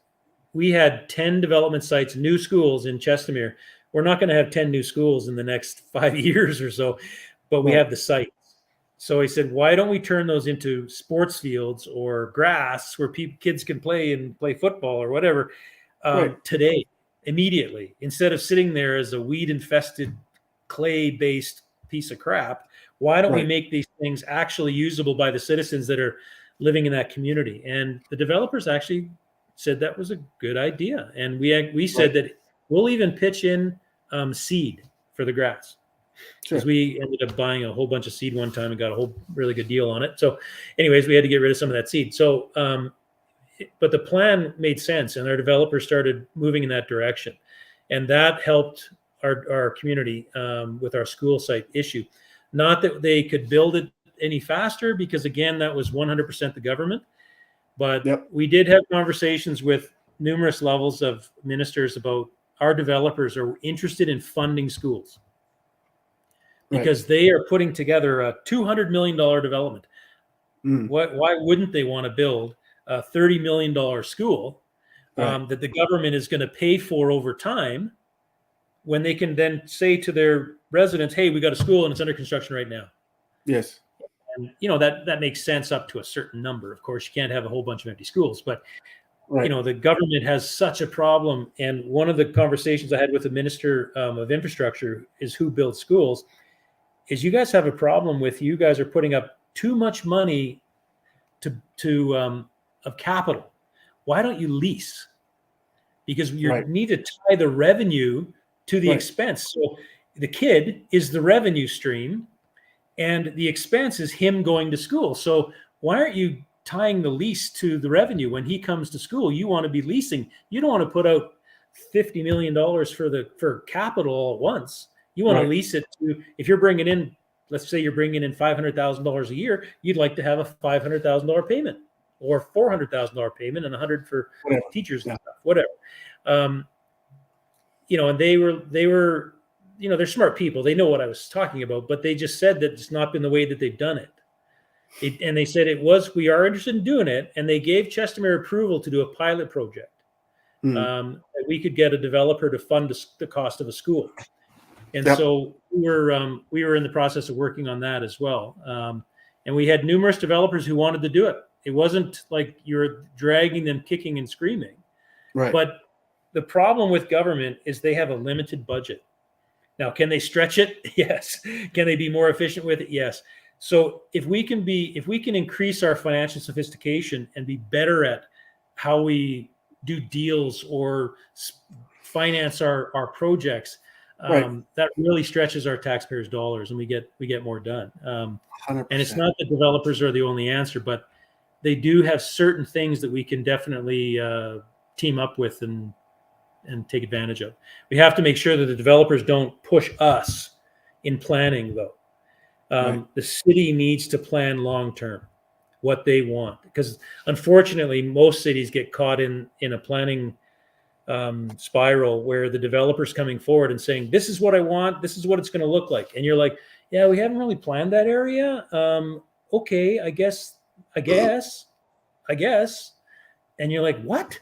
Speaker 3: we had 10 development sites, new schools in Chestermere. We're not going to have 10 new schools in the next 5 years or so, but we have the sites. So he said, why don't we turn those into sports fields or grass where kids can play football or whatever today, immediately, instead of sitting there as a weed-infested, clay-based piece of crap. Why don't we make these things actually usable by the citizens that are living in that community? And the developers actually said that was a good idea. And we said that we'll even pitch in seed for the grass. Because we ended up buying a whole bunch of seed one time and got a whole really good deal on it. So anyways, we had to get rid of some of that seed. So, but the plan made sense, and our developers started moving in that direction. And that helped our community with our school site issue. Not that they could build it any faster, because again, that was 100% the government. But we did have conversations with numerous levels of ministers about our developers are interested in funding schools, because they are putting together a $200 million development. Why wouldn't they want to build a $30 million school that the government is going to pay for over time, when they can then say to their residents, hey, we got a school and it's under construction right now?
Speaker 2: Yes.
Speaker 3: And, that makes sense up to a certain number. Of course, you can't have a whole bunch of empty schools, but, the government has such a problem. And one of the conversations I had with the Minister of Infrastructure is, who builds schools, is you guys have a problem with, you guys are putting up too much money of capital. Why don't you lease? Because you need to tie the revenue to the expense. So the kid is the revenue stream, and the expense is him going to school. So why aren't you tying the lease to the revenue? When he comes to school, you want to be leasing. You don't want to put out $50 million for capital all at once. You want to lease it to, if you're bringing in, let's say you're bringing in $500,000 a year, you'd like to have a $500,000 payment, or $400,000 payment, and $100,000 for teachers and stuff, whatever. And they were, they're smart people. They know what I was talking about, but they just said that it's not been the way that they've done it. And they said we are interested in doing it. And they gave Chestermere approval to do a pilot project. That we could get a developer to fund the cost of a school. And so we were in the process of working on that as well. And we had numerous developers who wanted to do it. It wasn't like you're dragging them kicking and screaming. But the problem with government is they have a limited budget. Now, can they stretch it? Yes. Can they be more efficient with it? Yes. So if we can increase our financial sophistication and be better at how we do deals or finance our projects, that really stretches our taxpayers' dollars, and we get more done.
Speaker 2: 100%.
Speaker 3: And it's not that developers are the only answer, but they do have certain things that we can definitely team up with and take advantage of. We have to make sure that the developers don't push us in planning, though. The city needs to plan long-term what they want, because unfortunately, most cities get caught in a planning spiral where the developer's coming forward and saying, this is what I want, this is what it's going to look like. And you're like, yeah, we haven't really planned that area. Okay, I guess. And you're like, what?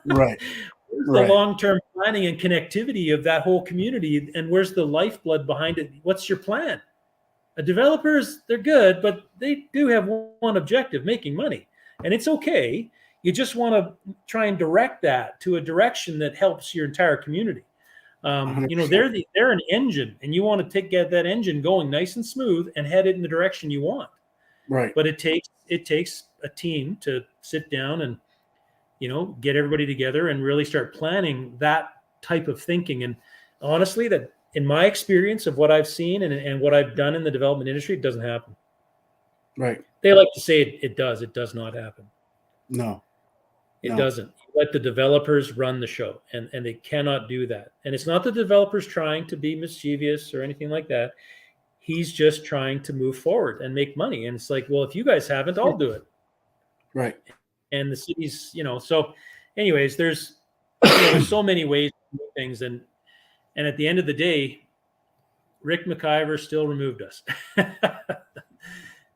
Speaker 2: Right.
Speaker 3: Where's the long-term planning and connectivity of that whole community? And where's the lifeblood behind it? What's your plan? Developers, they're good, but they do have one objective: making money. And it's okay. You just want to try and direct that to a direction that helps your entire community. They're an engine, and you want to get that engine going nice and smooth and head it in the direction you want.
Speaker 2: Right.
Speaker 3: But it takes a team to sit down and, get everybody together and really start planning that type of thinking. And honestly, that in my experience of what I've seen and what I've done in the development industry, it doesn't happen. Right. They like to say it does. It does not happen.
Speaker 2: No.
Speaker 3: It doesn't. let the developers run the show, and they cannot do that. And it's not the developers trying to be mischievous or anything like that. He's just trying to move forward and make money. And it's like, well, if you guys haven't, I'll do it.
Speaker 2: Right.
Speaker 3: And the city's, so anyways, there's there's so many ways to do things. And at the end of the day, Rick McIver still removed us.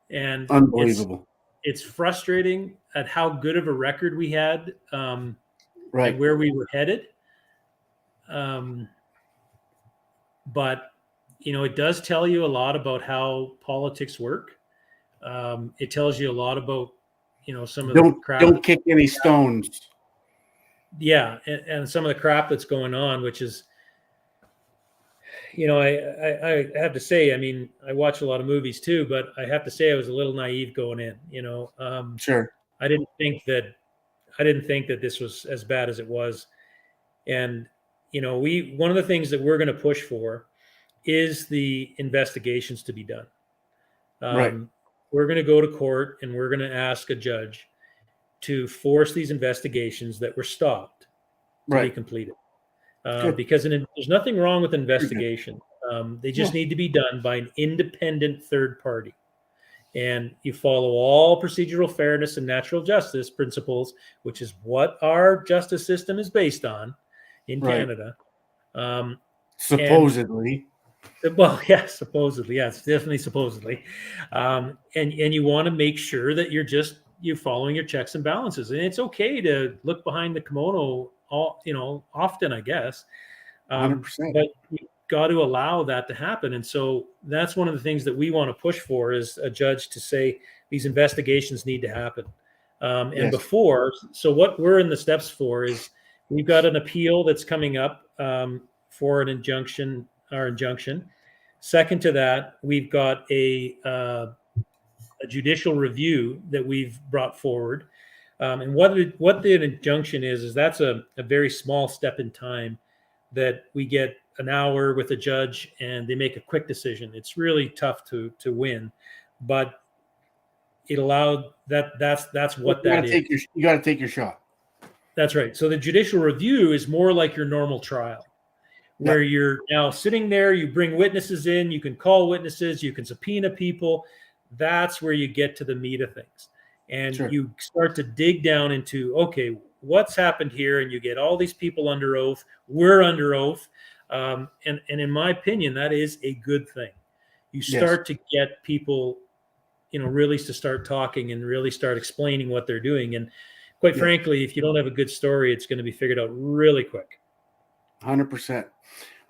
Speaker 3: And
Speaker 2: Unbelievable.
Speaker 3: It's frustrating at how good of a record we had,
Speaker 2: Right.
Speaker 3: and where we were headed. But it does tell you a lot about how politics work. It tells you a lot about some of the crap.
Speaker 2: Don't kick any stones.
Speaker 3: Yeah, and some of the crap that's going on, which is, I have to say, I mean, I watch a lot of movies too, but I have to say I was a little naive going in.
Speaker 2: Sure.
Speaker 3: I didn't think that this was as bad as it was. And one of the things that we're going to push for is the investigations to be done.
Speaker 2: Right.
Speaker 3: We're going to go to court and we're going to ask a judge to force these investigations that were stopped to be completed. Because there's nothing wrong with investigation. They just need to be done by an independent third party. And you follow all procedural fairness and natural justice principles, which is what our justice system is based on in Canada.
Speaker 2: Supposedly.
Speaker 3: Supposedly. Yeah, it's definitely supposedly. And you want to make sure that you're following your checks and balances. And it's okay to look behind the kimono often, I guess.
Speaker 2: 100%.
Speaker 3: But you've got to allow that to happen. And so that's one of the things that we want to push for, is a judge to say these investigations need to happen. And so what we're in the steps for is we've got an appeal that's coming up for an injunction. Second to that, we've got a judicial review that we've brought forward. And what the injunction is that's a very small step in time that we get an hour with a judge and they make a quick decision. It's really tough to win, but it allowed that's what that is.
Speaker 2: You got to take your shot.
Speaker 3: That's right. So the judicial review is more like your normal trial, where you're now sitting there, you bring witnesses in, you can call witnesses, you can subpoena people. That's where you get to the meat of things. And you start to dig down into, okay, what's happened here? And you get all these people under oath. We're under oath. And in my opinion, that is a good thing. You start to get people, really to start talking and really start explaining what they're doing. And quite frankly, if you don't have a good story, it's going to be figured out really quick.
Speaker 2: 100%.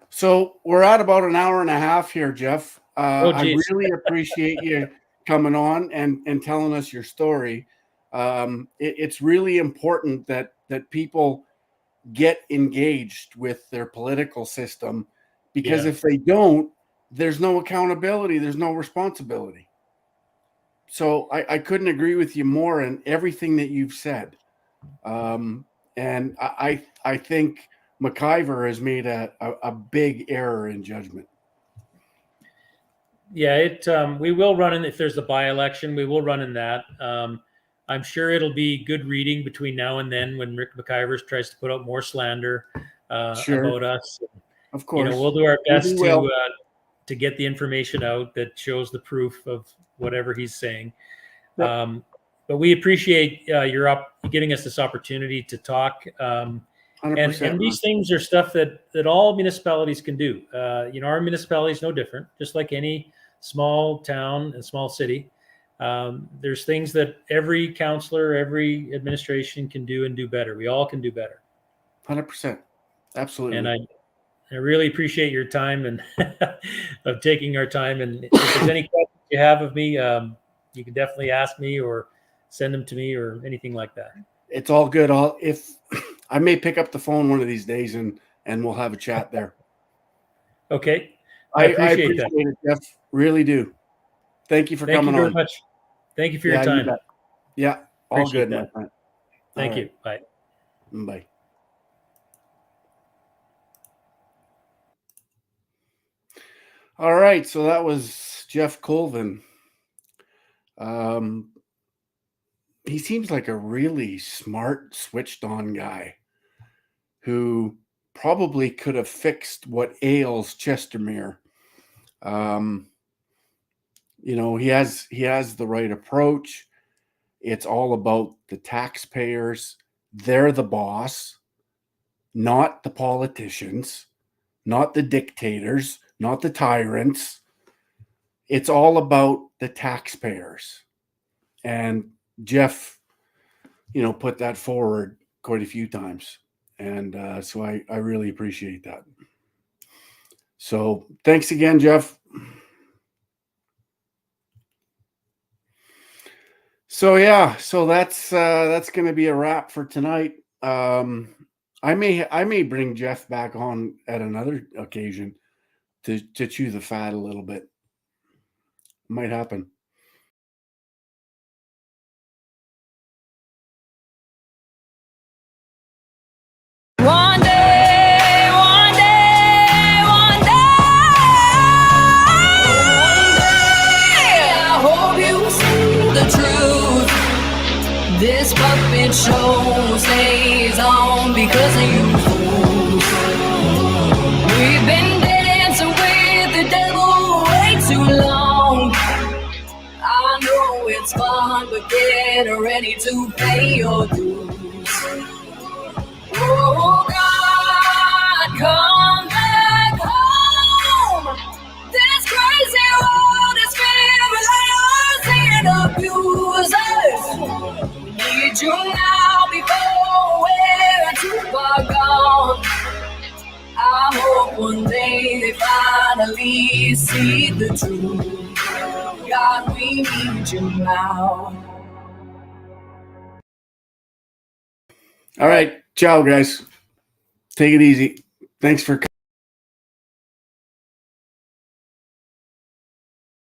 Speaker 2: So we're at about an hour and a half here, Jeff. I really appreciate you coming on and telling us your story. It's really important that people get engaged with their political system, because if they don't, there's no accountability, there's no responsibility. So I couldn't agree with you more in everything that you've said. And I think McIver has made a big error in judgment.
Speaker 3: Yeah, we will run in, if there's a by-election, we will run in that. I'm sure it'll be good reading between now and then when Rick McIver tries to put out more slander about us.
Speaker 2: Of course.
Speaker 3: We'll do our best to get the information out that shows the proof of whatever he's saying. Yep. But we appreciate your giving us this opportunity to talk. And these things are stuff that all municipalities can do. Our municipality is no different, just like any small town and small city. There's things that every counselor, every administration can do and do better. We all can do better.
Speaker 2: 100%. Absolutely.
Speaker 3: And I really appreciate your time and of taking our time. And if there's any questions you have of me, you can definitely ask me or send them to me or anything like that.
Speaker 2: It's all good. If I may pick up the phone one of these days and we'll have a chat there.
Speaker 3: Okay.
Speaker 2: I appreciate it, Jeff. Really do. Thank you for coming on.
Speaker 3: Thank you very much. Thank you for your time.
Speaker 2: Yeah. All good, my friend.
Speaker 3: Thank you. Bye.
Speaker 2: Bye. All right. So that was Jeff Colvin. he seems like a really smart, switched on guy who probably could have fixed what ails Chestermere. You know, he has the right approach. It's all about the taxpayers. They're the boss, not the politicians, not the dictators, not the tyrants. It's all about the taxpayers. And Jeff, you know, put that forward quite a few times. And so I really appreciate that. So thanks again, Jeff. So yeah, so that's going to be a wrap for tonight. I may bring Jeff back on at another occasion to chew the fat a little bit. Might happen.
Speaker 1: One day, one day, one day, I hope you see the truth. This puppet show stays on because of you fools. We've been dancing with the devil way too long. I know it's fun, but get ready to pay your dues. Oh God, come back home. This crazy world is filled with liars and abusers. We need you now before we're too far gone. I hope one day they finally see the truth. God, we need you now.
Speaker 2: All right. Ciao, guys. Take it easy. Thanks for